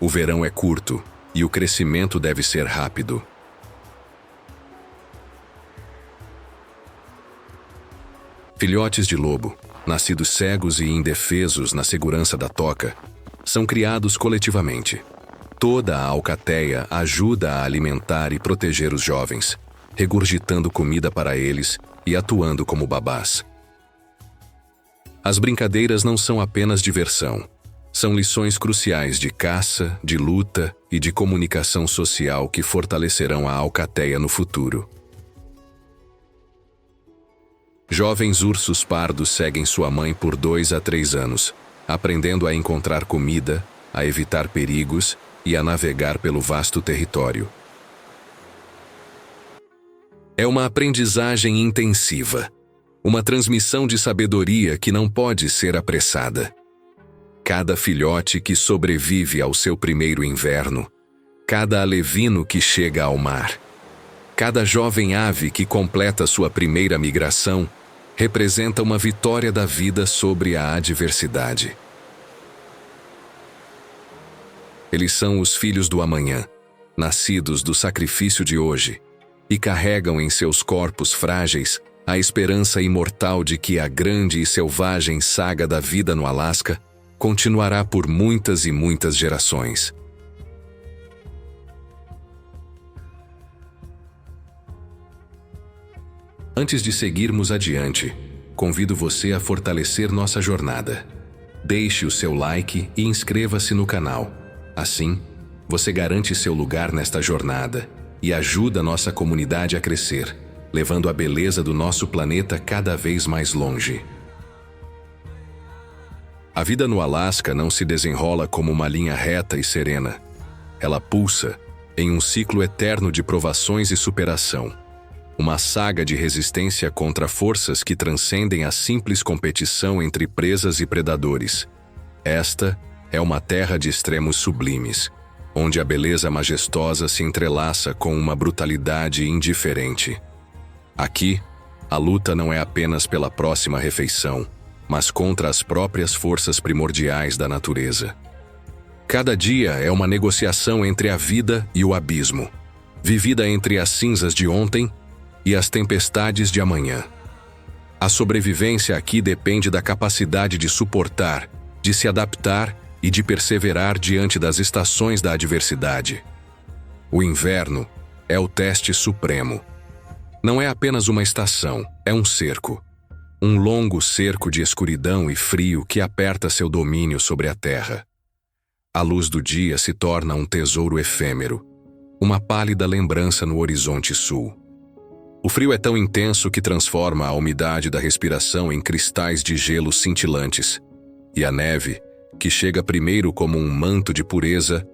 O verão é curto e o crescimento deve ser rápido. Filhotes de lobo, nascidos cegos e indefesos na segurança da toca, são criados coletivamente. Toda a alcateia ajuda a alimentar e proteger os jovens, regurgitando comida para eles e atuando como babás. As brincadeiras não são apenas diversão. São lições cruciais de caça, de luta e de comunicação social que fortalecerão a alcateia no futuro. Jovens ursos pardos seguem sua mãe por 2 a 3 anos, aprendendo a encontrar comida, a evitar perigos e a navegar pelo vasto território. É uma aprendizagem intensiva, uma transmissão de sabedoria que não pode ser apressada. Cada filhote que sobrevive ao seu primeiro inverno, cada alevino que chega ao mar, cada jovem ave que completa sua primeira migração, representa uma vitória da vida sobre a adversidade. Eles são os filhos do amanhã, nascidos do sacrifício de hoje, e carregam em seus corpos frágeis a esperança imortal de que a grande e selvagem saga da vida no Alasca continuará por muitas e muitas gerações. Antes de seguirmos adiante, convido você a fortalecer nossa jornada. Deixe o seu like e inscreva-se no canal. Assim, você garante seu lugar nesta jornada e ajuda nossa comunidade a crescer, levando a beleza do nosso planeta cada vez mais longe. A vida no Alasca não se desenrola como uma linha reta e serena. Ela pulsa em um ciclo eterno de provações e superação. Uma saga de resistência contra forças que transcendem a simples competição entre presas e predadores. Esta é uma terra de extremos sublimes, onde a beleza majestosa se entrelaça com uma brutalidade indiferente. Aqui, a luta não é apenas pela próxima refeição, mas contra as próprias forças primordiais da natureza. Cada dia é uma negociação entre a vida e o abismo, vivida entre as cinzas de ontem e as tempestades de amanhã. A sobrevivência aqui depende da capacidade de suportar, de se adaptar e de perseverar diante das estações da adversidade. O inverno é o teste supremo. Não é apenas uma estação, é um cerco. Um longo cerco de escuridão e frio que aperta seu domínio sobre a terra. A luz do dia se torna um tesouro efêmero, uma pálida lembrança no horizonte sul. O frio é tão intenso que transforma a umidade da respiração em cristais de gelo cintilantes, e a neve, que chega primeiro como um manto de pureza,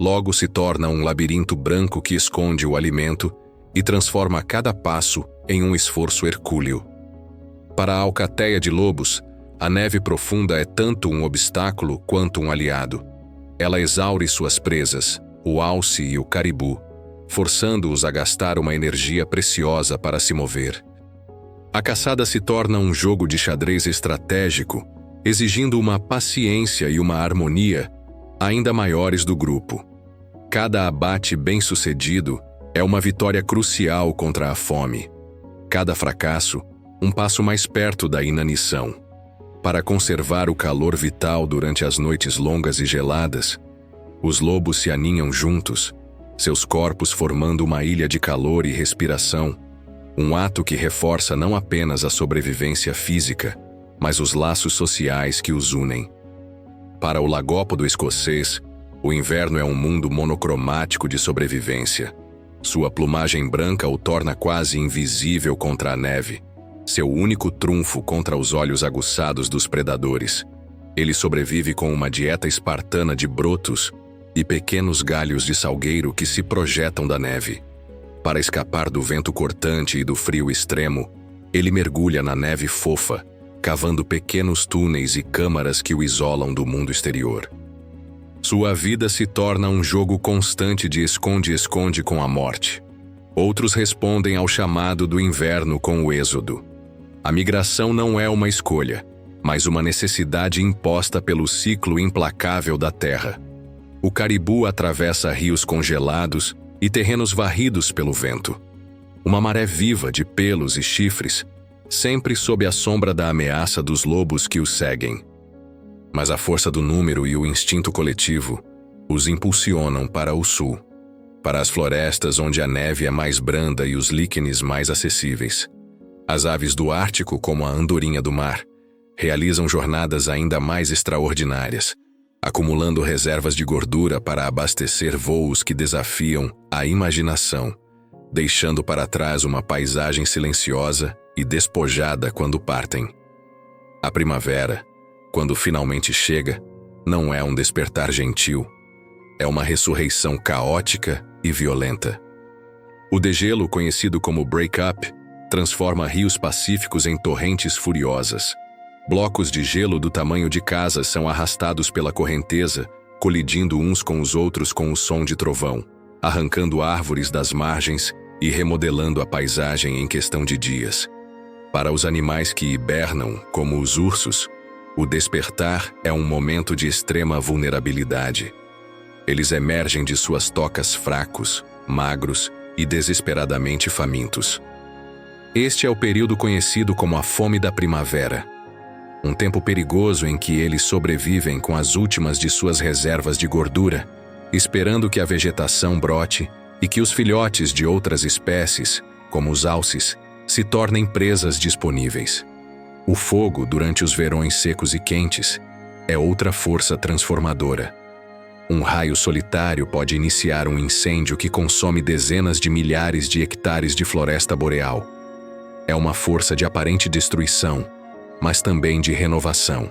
logo se torna um labirinto branco que esconde o alimento e transforma cada passo em um esforço hercúleo. Para a alcateia de lobos, a neve profunda é tanto um obstáculo quanto um aliado. Ela exaure suas presas, o alce e o caribu, forçando-os a gastar uma energia preciosa para se mover. A caçada se torna um jogo de xadrez estratégico, exigindo uma paciência e uma harmonia ainda maiores do grupo. Cada abate bem-sucedido é uma vitória crucial contra a fome. Cada fracasso, um passo mais perto da inanição. Para conservar o calor vital durante as noites longas e geladas, os lobos se aninham juntos, seus corpos formando uma ilha de calor e respiração, um ato que reforça não apenas a sobrevivência física, mas os laços sociais que os unem. Para o lagópodo escocês, O inverno é um mundo monocromático de sobrevivência. Sua plumagem branca o torna quase invisível contra a neve, seu único trunfo contra os olhos aguçados dos predadores. Ele sobrevive com uma dieta espartana de brotos e pequenos galhos de salgueiro que se projetam da neve. Para escapar do vento cortante e do frio extremo, ele mergulha na neve fofa, cavando pequenos túneis e câmaras que o isolam do mundo exterior. Sua vida se torna um jogo constante de esconde-esconde com a morte. Outros respondem ao chamado do inverno com o êxodo. A migração não é uma escolha, mas uma necessidade imposta pelo ciclo implacável da terra. O caribu atravessa rios congelados e terrenos varridos pelo vento. Uma maré viva de pelos e chifres, sempre sob a sombra da ameaça dos lobos que o seguem. Mas a força do número e o instinto coletivo os impulsionam para o sul, para as florestas onde a neve é mais branda e os líquenes mais acessíveis. As aves do Ártico, como a andorinha do mar, realizam jornadas ainda mais extraordinárias, acumulando reservas de gordura para abastecer voos que desafiam a imaginação, deixando para trás uma paisagem silenciosa e despojada quando partem. A primavera, quando finalmente chega, não é um despertar gentil, é uma ressurreição caótica e violenta. O degelo, conhecido como break-up, transforma rios pacíficos em torrentes furiosas. Blocos de gelo do tamanho de casas são arrastados pela correnteza, colidindo uns com os outros com o som de trovão, arrancando árvores das margens e remodelando a paisagem em questão de dias. Para os animais que hibernam, como os ursos, o despertar é um momento de extrema vulnerabilidade. Eles emergem de suas tocas fracos, magros e desesperadamente famintos. Este é o período conhecido como a fome da primavera. Um tempo perigoso em que eles sobrevivem com as últimas de suas reservas de gordura, esperando que a vegetação brote e que os filhotes de outras espécies, como os alces, se tornem presas disponíveis. O fogo, durante os verões secos e quentes, é outra força transformadora. Um raio solitário pode iniciar um incêndio que consome dezenas de milhares de hectares de floresta boreal. É uma força de aparente destruição, mas também de renovação.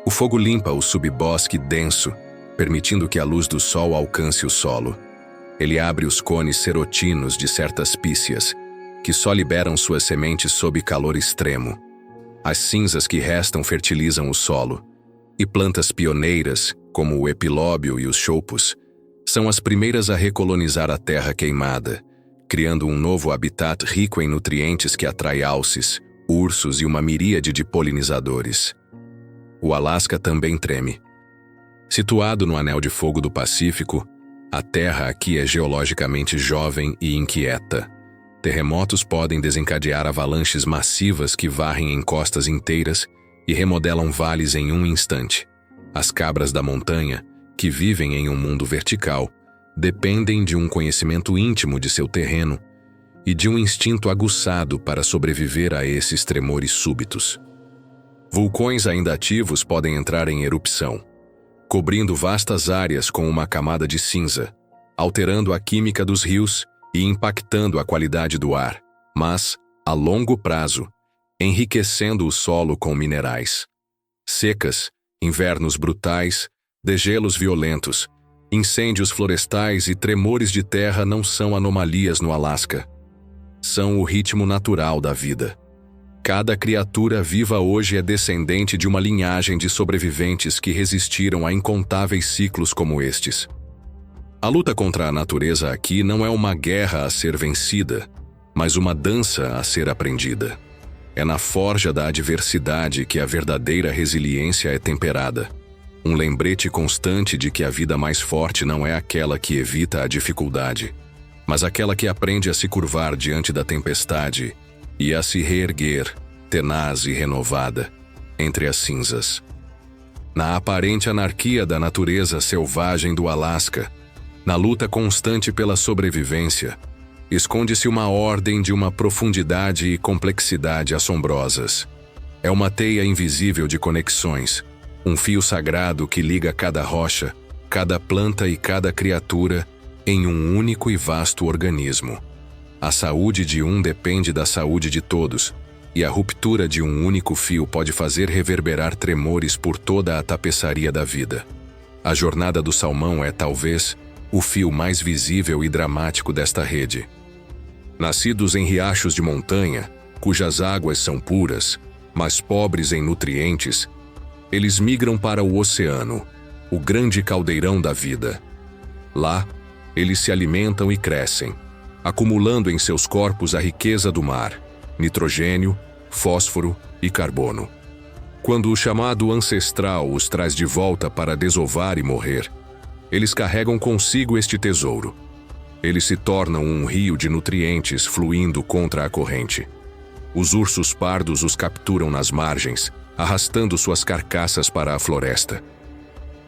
O fogo limpa o subbosque denso, permitindo que a luz do sol alcance o solo. Ele abre os cones serotinos de certas píceas, que só liberam suas sementes sob calor extremo. As cinzas que restam fertilizam o solo, e plantas pioneiras, como o epilóbio e os choupos, são as primeiras a recolonizar a terra queimada, criando um novo habitat rico em nutrientes que atrai alces, ursos e uma miríade de polinizadores. O Alasca também treme. Situado no anel de fogo do Pacífico, a terra aqui é geologicamente jovem e inquieta. Terremotos podem desencadear avalanches massivas que varrem encostas inteiras e remodelam vales em um instante. As cabras da montanha, que vivem em um mundo vertical, dependem de um conhecimento íntimo de seu terreno e de um instinto aguçado para sobreviver a esses tremores súbitos. Vulcões ainda ativos podem entrar em erupção, cobrindo vastas áreas com uma camada de cinza, alterando a química dos rios e impactando a qualidade do ar, mas, a longo prazo, enriquecendo o solo com minerais. Secas, invernos brutais, degelos violentos, incêndios florestais e tremores de terra não são anomalias no Alasca. São o ritmo natural da vida. Cada criatura viva hoje é descendente de uma linhagem de sobreviventes que resistiram a incontáveis ciclos como estes. A luta contra a natureza aqui não é uma guerra a ser vencida, mas uma dança a ser aprendida. É na forja da adversidade que a verdadeira resiliência é temperada. Um lembrete constante de que a vida mais forte não é aquela que evita a dificuldade, mas aquela que aprende a se curvar diante da tempestade e a se reerguer, tenaz e renovada, entre as cinzas. Na aparente anarquia da natureza selvagem do Alasca, na luta constante pela sobrevivência, esconde-se uma ordem de uma profundidade e complexidade assombrosas. É uma teia invisível de conexões, um fio sagrado que liga cada rocha, cada planta e cada criatura em um único e vasto organismo. A saúde de um depende da saúde de todos, e a ruptura de um único fio pode fazer reverberar tremores por toda a tapeçaria da vida. A jornada do salmão é, talvez, o fio mais visível e dramático desta rede. Nascidos em riachos de montanha, cujas águas são puras, mas pobres em nutrientes, eles migram para o oceano, o grande caldeirão da vida. Lá, eles se alimentam e crescem, acumulando em seus corpos a riqueza do mar, nitrogênio, fósforo e carbono. Quando o chamado ancestral os traz de volta para desovar e morrer, eles carregam consigo este tesouro. Eles se tornam um rio de nutrientes fluindo contra a corrente. Os ursos pardos os capturam nas margens, arrastando suas carcaças para a floresta.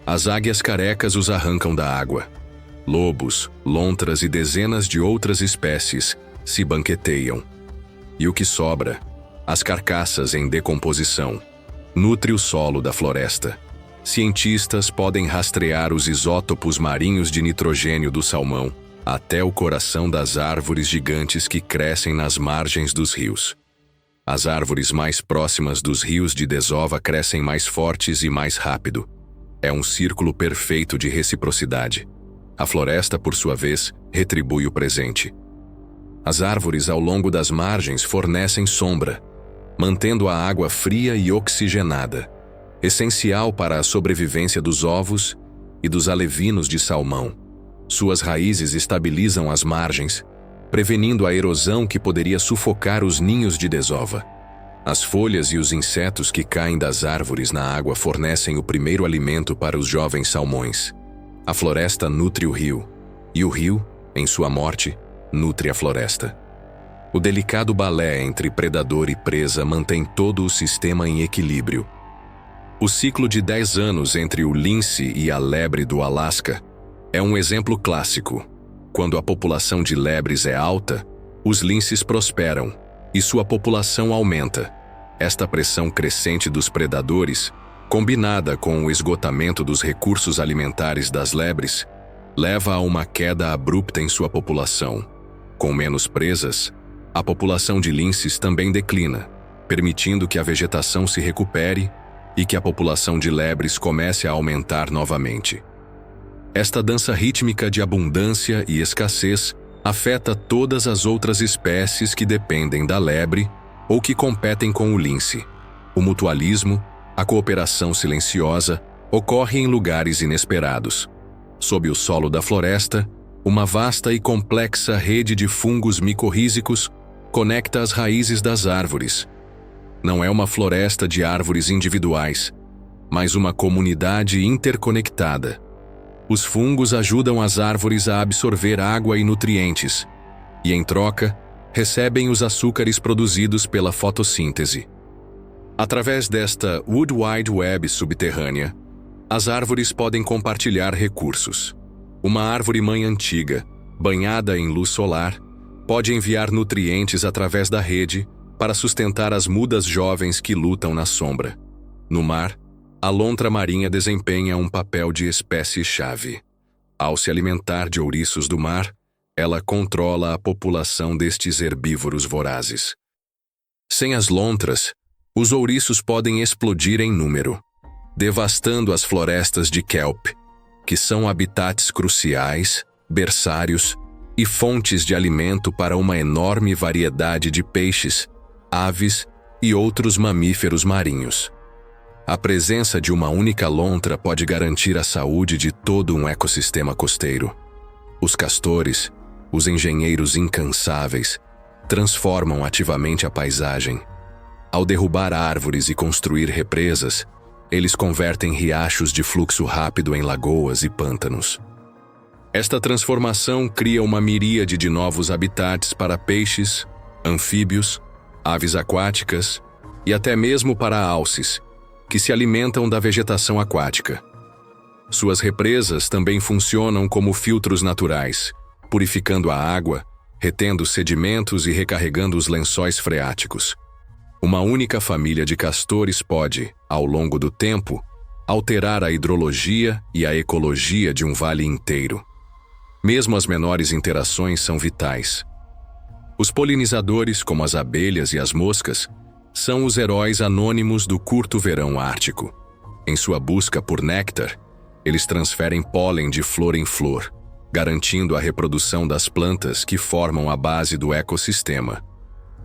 As águias carecas os arrancam da água. Lobos, lontras e dezenas de outras espécies se banqueteiam. E o que sobra, as carcaças em decomposição, nutre o solo da floresta. Cientistas podem rastrear os isótopos marinhos de nitrogênio do salmão até o coração das árvores gigantes que crescem nas margens dos rios. As árvores mais próximas dos rios de desova crescem mais fortes e mais rápido. É um círculo perfeito de reciprocidade. A floresta, por sua vez, retribui o presente. As árvores ao longo das margens fornecem sombra, mantendo a água fria e oxigenada, essencial para a sobrevivência dos ovos e dos alevinos de salmão. Suas raízes estabilizam as margens, prevenindo a erosão que poderia sufocar os ninhos de desova. As folhas e os insetos que caem das árvores na água fornecem o primeiro alimento para os jovens salmões. A floresta nutre o rio, e o rio, em sua morte, nutre a floresta. O delicado balé entre predador e presa mantém todo o sistema em equilíbrio. O ciclo de 10 anos entre o lince e a lebre do Alasca é um exemplo clássico. Quando a população de lebres é alta, os linces prosperam e sua população aumenta. Esta pressão crescente dos predadores, combinada com o esgotamento dos recursos alimentares das lebres, leva a uma queda abrupta em sua população. Com menos presas, a população de linces também declina, permitindo que a vegetação se recupere e que a população de lebres comece a aumentar novamente. Esta dança rítmica de abundância e escassez afeta todas as outras espécies que dependem da lebre ou que competem com o lince. O mutualismo, a cooperação silenciosa, ocorre em lugares inesperados. Sob o solo da floresta, uma vasta e complexa rede de fungos micorrízicos conecta as raízes das árvores. Não é uma floresta de árvores individuais, mas uma comunidade interconectada. Os fungos ajudam as árvores a absorver água e nutrientes, e, em troca, recebem os açúcares produzidos pela fotossíntese. Através desta Wood Wide Web subterrânea, as árvores podem compartilhar recursos. Uma árvore-mãe antiga, banhada em luz solar, pode enviar nutrientes através da rede para sustentar as mudas jovens que lutam na sombra. No mar, a lontra marinha desempenha um papel de espécie-chave. Ao se alimentar de ouriços do mar, ela controla a população destes herbívoros vorazes. Sem as lontras, os ouriços podem explodir em número, devastando as florestas de kelp, que são habitats cruciais, berçários e fontes de alimento para uma enorme variedade de peixes, aves e outros mamíferos marinhos. A presença de uma única lontra pode garantir a saúde de todo um ecossistema costeiro. Os castores, os engenheiros incansáveis, transformam ativamente a paisagem. Ao derrubar árvores e construir represas, eles convertem riachos de fluxo rápido em lagoas e pântanos. Esta transformação cria uma miríade de novos habitats para peixes, anfíbios, aves aquáticas e até mesmo para alces, que se alimentam da vegetação aquática. Suas represas também funcionam como filtros naturais, purificando a água, retendo sedimentos e recarregando os lençóis freáticos. Uma única família de castores pode, ao longo do tempo, alterar a hidrologia e a ecologia de um vale inteiro. Mesmo as menores interações são vitais. Os polinizadores, como as abelhas e as moscas, são os heróis anônimos do curto verão ártico. Em sua busca por néctar, eles transferem pólen de flor em flor, garantindo a reprodução das plantas que formam a base do ecossistema.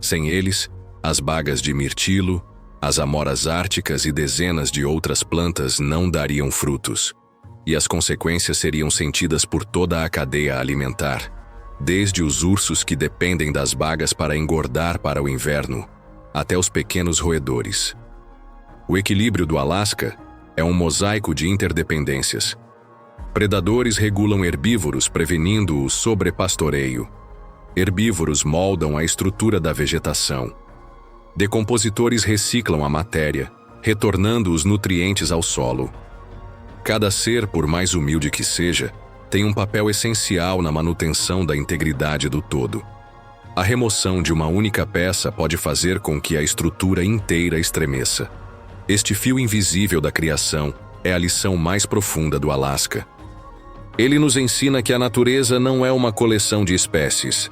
Sem eles, as bagas de mirtilo, as amoras árticas e dezenas de outras plantas não dariam frutos, e as consequências seriam sentidas por toda a cadeia alimentar, desde os ursos que dependem das bagas para engordar para o inverno, até os pequenos roedores. O equilíbrio do Alasca é um mosaico de interdependências. Predadores regulam herbívoros prevenindo o sobrepastoreio. Herbívoros moldam a estrutura da vegetação. Decompositores reciclam a matéria, retornando os nutrientes ao solo. Cada ser, por mais humilde que seja, tem um papel essencial na manutenção da integridade do todo. A remoção de uma única peça pode fazer com que a estrutura inteira estremeça. Este fio invisível da criação é a lição mais profunda do Alasca. Ele nos ensina que a natureza não é uma coleção de espécies,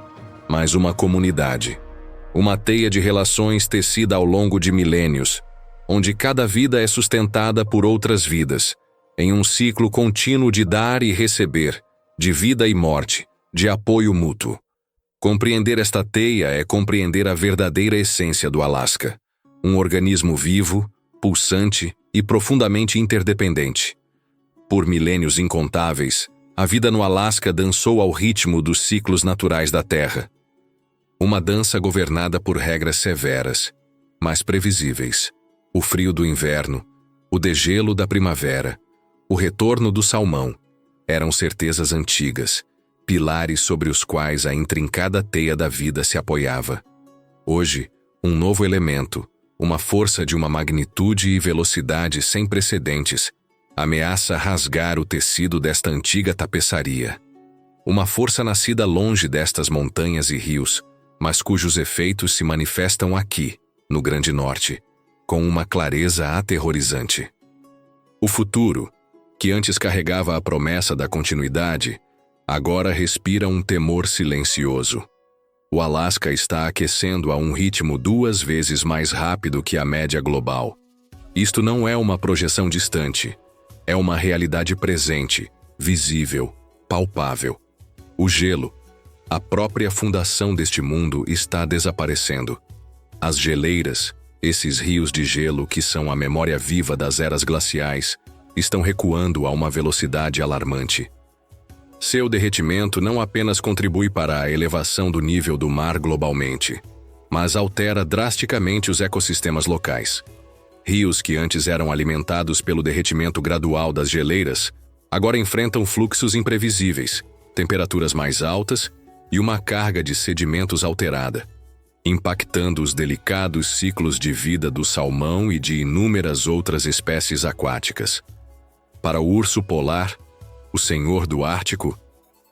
mas uma comunidade. Uma teia de relações tecida ao longo de milênios, onde cada vida é sustentada por outras vidas, em um ciclo contínuo de dar e receber, de vida e morte, de apoio mútuo. Compreender esta teia é compreender a verdadeira essência do Alasca, um organismo vivo, pulsante e profundamente interdependente. Por milênios incontáveis, a vida no Alasca dançou ao ritmo dos ciclos naturais da Terra. Uma dança governada por regras severas, mas previsíveis. O frio do inverno, o degelo da primavera, o retorno do salmão, eram certezas antigas, pilares sobre os quais a intrincada teia da vida se apoiava. Hoje, um novo elemento, uma força de uma magnitude e velocidade sem precedentes, ameaça rasgar o tecido desta antiga tapeçaria. Uma força nascida longe destas montanhas e rios, mas cujos efeitos se manifestam aqui, no Grande Norte, com uma clareza aterrorizante. O futuro, que antes carregava a promessa da continuidade, agora respira um temor silencioso. O Alasca está aquecendo a um ritmo 2 vezes mais rápido que a média global. Isto não é uma projeção distante, é uma realidade presente, visível, palpável. O gelo, a própria fundação deste mundo, está desaparecendo. As geleiras, esses rios de gelo que são a memória viva das eras glaciais, estão recuando a uma velocidade alarmante. Seu derretimento não apenas contribui para a elevação do nível do mar globalmente, mas altera drasticamente os ecossistemas locais. Rios que antes eram alimentados pelo derretimento gradual das geleiras, agora enfrentam fluxos imprevisíveis, temperaturas mais altas e uma carga de sedimentos alterada, impactando os delicados ciclos de vida do salmão e de inúmeras outras espécies aquáticas. Para o urso polar, o senhor do Ártico,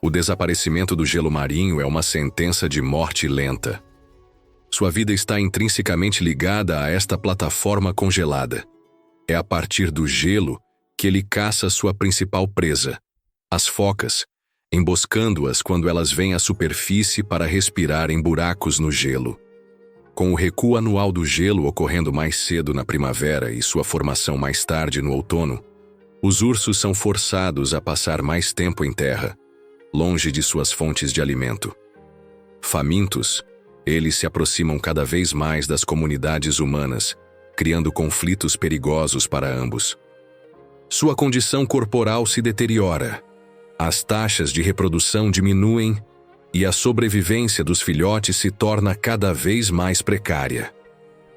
o desaparecimento do gelo marinho é uma sentença de morte lenta. Sua vida está intrinsecamente ligada a esta plataforma congelada. É a partir do gelo que ele caça sua principal presa, as focas, emboscando-as quando elas vêm à superfície para respirar em buracos no gelo. Com o recuo anual do gelo ocorrendo mais cedo na primavera e sua formação mais tarde no outono, os ursos são forçados a passar mais tempo em terra, longe de suas fontes de alimento. Famintos, eles se aproximam cada vez mais das comunidades humanas, criando conflitos perigosos para ambos. Sua condição corporal se deteriora, as taxas de reprodução diminuem e a sobrevivência dos filhotes se torna cada vez mais precária.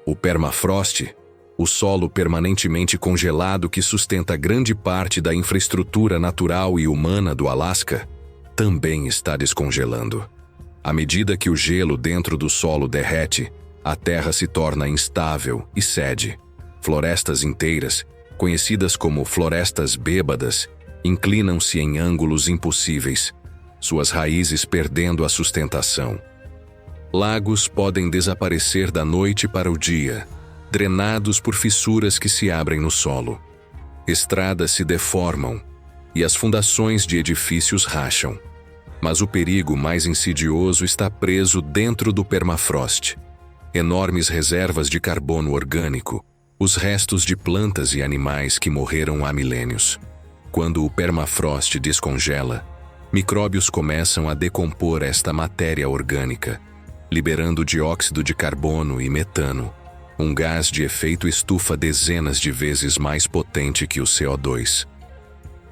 O permafrost, o solo permanentemente congelado que sustenta grande parte da infraestrutura natural e humana do Alasca, também está descongelando. À medida que o gelo dentro do solo derrete, a terra se torna instável e cede. Florestas inteiras, conhecidas como florestas bêbadas, inclinam-se em ângulos impossíveis, suas raízes perdendo a sustentação. Lagos podem desaparecer da noite para o dia, drenados por fissuras que se abrem no solo. Estradas se deformam e as fundações de edifícios racham. Mas o perigo mais insidioso está preso dentro do permafrost. Enormes reservas de carbono orgânico, os restos de plantas e animais que morreram há milênios. Quando o permafrost descongela, micróbios começam a decompor esta matéria orgânica, liberando dióxido de carbono e metano, um gás de efeito estufa dezenas de vezes mais potente que o CO2.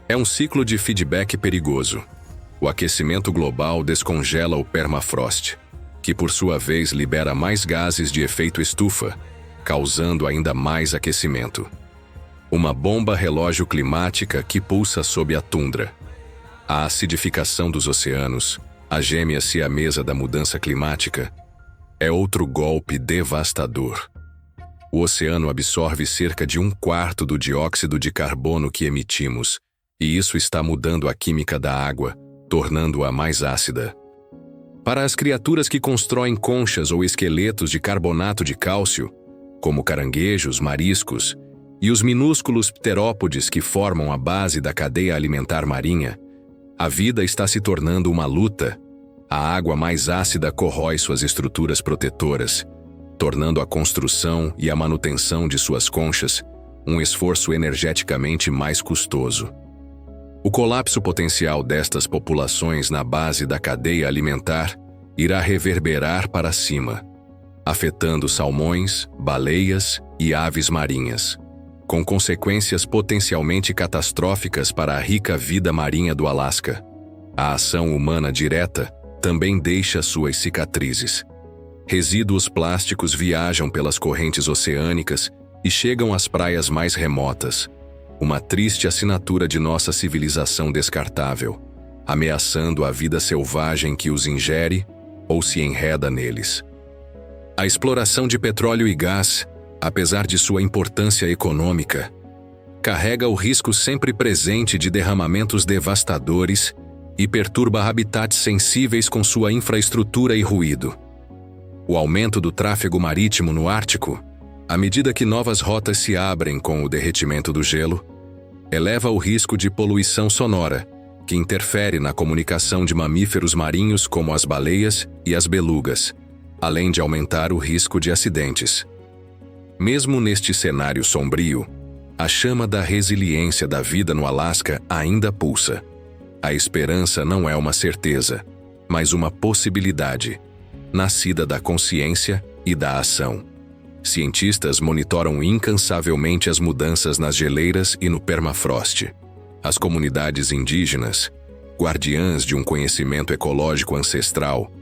É um ciclo de feedback perigoso. O aquecimento global descongela o permafrost, que por sua vez libera mais gases de efeito estufa, causando ainda mais aquecimento. Uma bomba relógio climática que pulsa sob a tundra. A acidificação dos oceanos, a gêmea siamesa da mudança climática, é outro golpe devastador. O oceano absorve cerca de 1/4 do dióxido de carbono que emitimos, e isso está mudando a química da água, tornando-a mais ácida. Para as criaturas que constroem conchas ou esqueletos de carbonato de cálcio, como caranguejos, mariscos, e os minúsculos pterópodes que formam a base da cadeia alimentar marinha, a vida está se tornando uma luta. A água mais ácida corrói suas estruturas protetoras, tornando a construção e a manutenção de suas conchas um esforço energeticamente mais custoso. O colapso potencial destas populações na base da cadeia alimentar irá reverberar para cima, afetando salmões, baleias e aves marinhas, com consequências potencialmente catastróficas para a rica vida marinha do Alasca. A ação humana direta também deixa suas cicatrizes. Resíduos plásticos viajam pelas correntes oceânicas e chegam às praias mais remotas, uma triste assinatura de nossa civilização descartável, ameaçando a vida selvagem que os ingere ou se enreda neles. A exploração de petróleo e gás, apesar de sua importância econômica, carrega o risco sempre presente de derramamentos devastadores e perturba habitats sensíveis com sua infraestrutura e ruído. O aumento do tráfego marítimo no Ártico, à medida que novas rotas se abrem com o derretimento do gelo, eleva o risco de poluição sonora, que interfere na comunicação de mamíferos marinhos como as baleias e as belugas, além de aumentar o risco de acidentes. Mesmo neste cenário sombrio, a chama da resiliência da vida no Alasca ainda pulsa. A esperança não é uma certeza, mas uma possibilidade, nascida da consciência e da ação. Cientistas monitoram incansavelmente as mudanças nas geleiras e no permafrost. As comunidades indígenas, guardiãs de um conhecimento ecológico ancestral,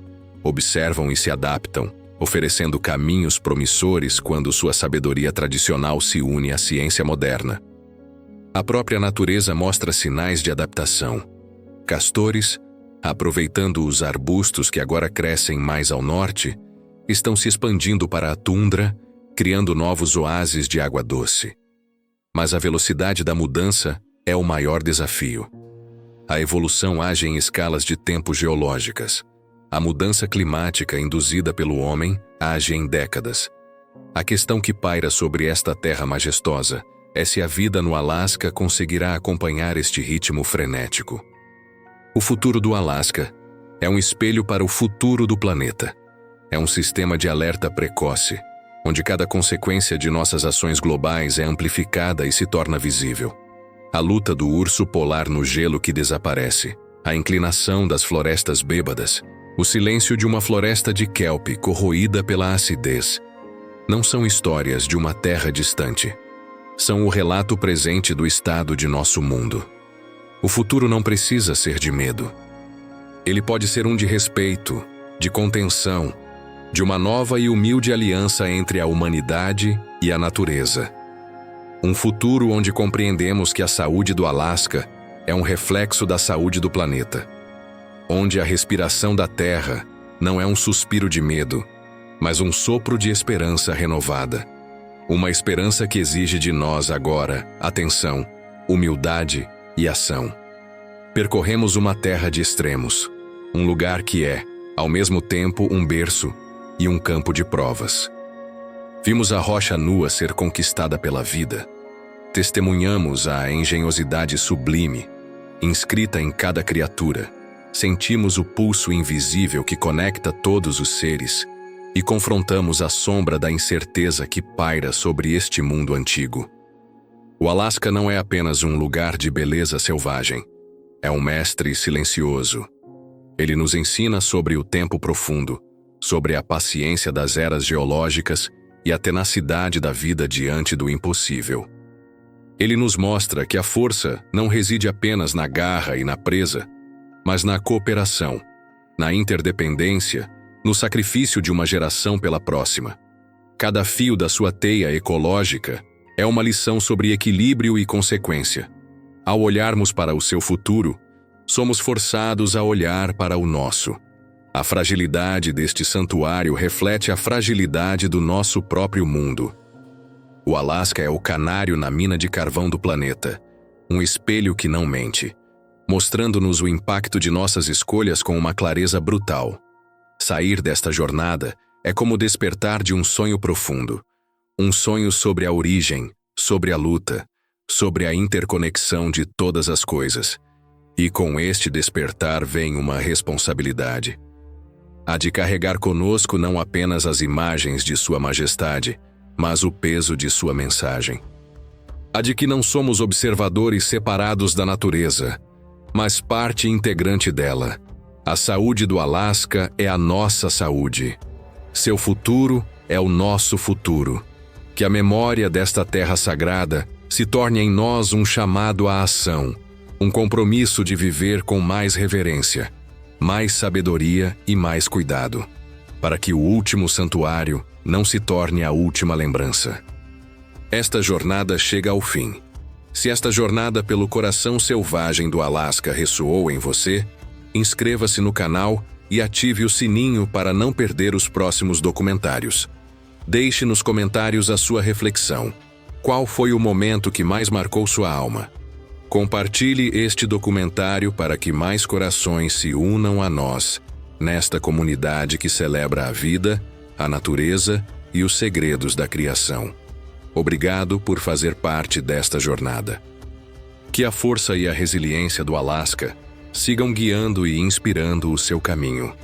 observam e se adaptam, oferecendo caminhos promissores quando sua sabedoria tradicional se une à ciência moderna. A própria natureza mostra sinais de adaptação. Castores, aproveitando os arbustos que agora crescem mais ao norte, estão se expandindo para a tundra, criando novos oásis de água doce. Mas a velocidade da mudança é o maior desafio. A evolução age em escalas de tempo geológicas. A mudança climática induzida pelo homem age em décadas. A questão que paira sobre esta terra majestosa é se a vida no Alasca conseguirá acompanhar este ritmo frenético. O futuro do Alasca é um espelho para o futuro do planeta. É um sistema de alerta precoce, onde cada consequência de nossas ações globais é amplificada e se torna visível. A luta do urso polar no gelo que desaparece, a inclinação das florestas bêbadas, o silêncio de uma floresta de kelp corroída pela acidez, não são histórias de uma terra distante. São o relato presente do estado de nosso mundo. O futuro não precisa ser de medo. Ele pode ser um de respeito, de contenção, de uma nova e humilde aliança entre a humanidade e a natureza. Um futuro onde compreendemos que a saúde do Alasca é um reflexo da saúde do planeta. Onde a respiração da terra não é um suspiro de medo, mas um sopro de esperança renovada. Uma esperança que exige de nós agora atenção, humildade e ação. Percorremos uma terra de extremos, um lugar que é, ao mesmo tempo, um berço e um campo de provas. Vimos a rocha nua ser conquistada pela vida, Testemunhamos a engenhosidade sublime, inscrita em cada criatura. Sentimos o pulso invisível que conecta todos os seres e confrontamos a sombra da incerteza que paira sobre este mundo antigo. O Alasca não é apenas um lugar de beleza selvagem, é um mestre silencioso. Ele nos ensina sobre o tempo profundo, sobre a paciência das eras geológicas e a tenacidade da vida diante do impossível. Ele nos mostra que a força não reside apenas na garra e na presa, mas na cooperação, na interdependência, no sacrifício de uma geração pela próxima. Cada fio da sua teia ecológica é uma lição sobre equilíbrio e consequência. Ao olharmos para o seu futuro, somos forçados a olhar para o nosso. A fragilidade deste santuário reflete a fragilidade do nosso próprio mundo. O Alasca é o canário na mina de carvão do planeta, um espelho que não mente, mostrando-nos o impacto de nossas escolhas com uma clareza brutal. Sair desta jornada é como despertar de um sonho profundo, um sonho sobre a origem, sobre a luta, sobre a interconexão de todas as coisas. E com este despertar vem uma responsabilidade. A de carregar conosco não apenas as imagens de Sua Majestade, mas o peso de sua mensagem. A de que não somos observadores separados da natureza, mas parte integrante dela. A saúde do Alasca é a nossa saúde. Seu futuro é o nosso futuro. Que a memória desta terra sagrada se torne em nós um chamado à ação, um compromisso de viver com mais reverência, mais sabedoria e mais cuidado, para que o último santuário não se torne a última lembrança. Esta jornada chega ao fim. Se esta jornada pelo coração selvagem do Alasca ressoou em você, inscreva-se no canal e ative o sininho para não perder os próximos documentários. Deixe nos comentários a sua reflexão. Qual foi o momento que mais marcou sua alma? Compartilhe este documentário para que mais corações se unam a nós, nesta comunidade que celebra a vida, a natureza e os segredos da criação. Obrigado por fazer parte desta jornada. Que a força e a resiliência do Alasca sigam guiando e inspirando o seu caminho.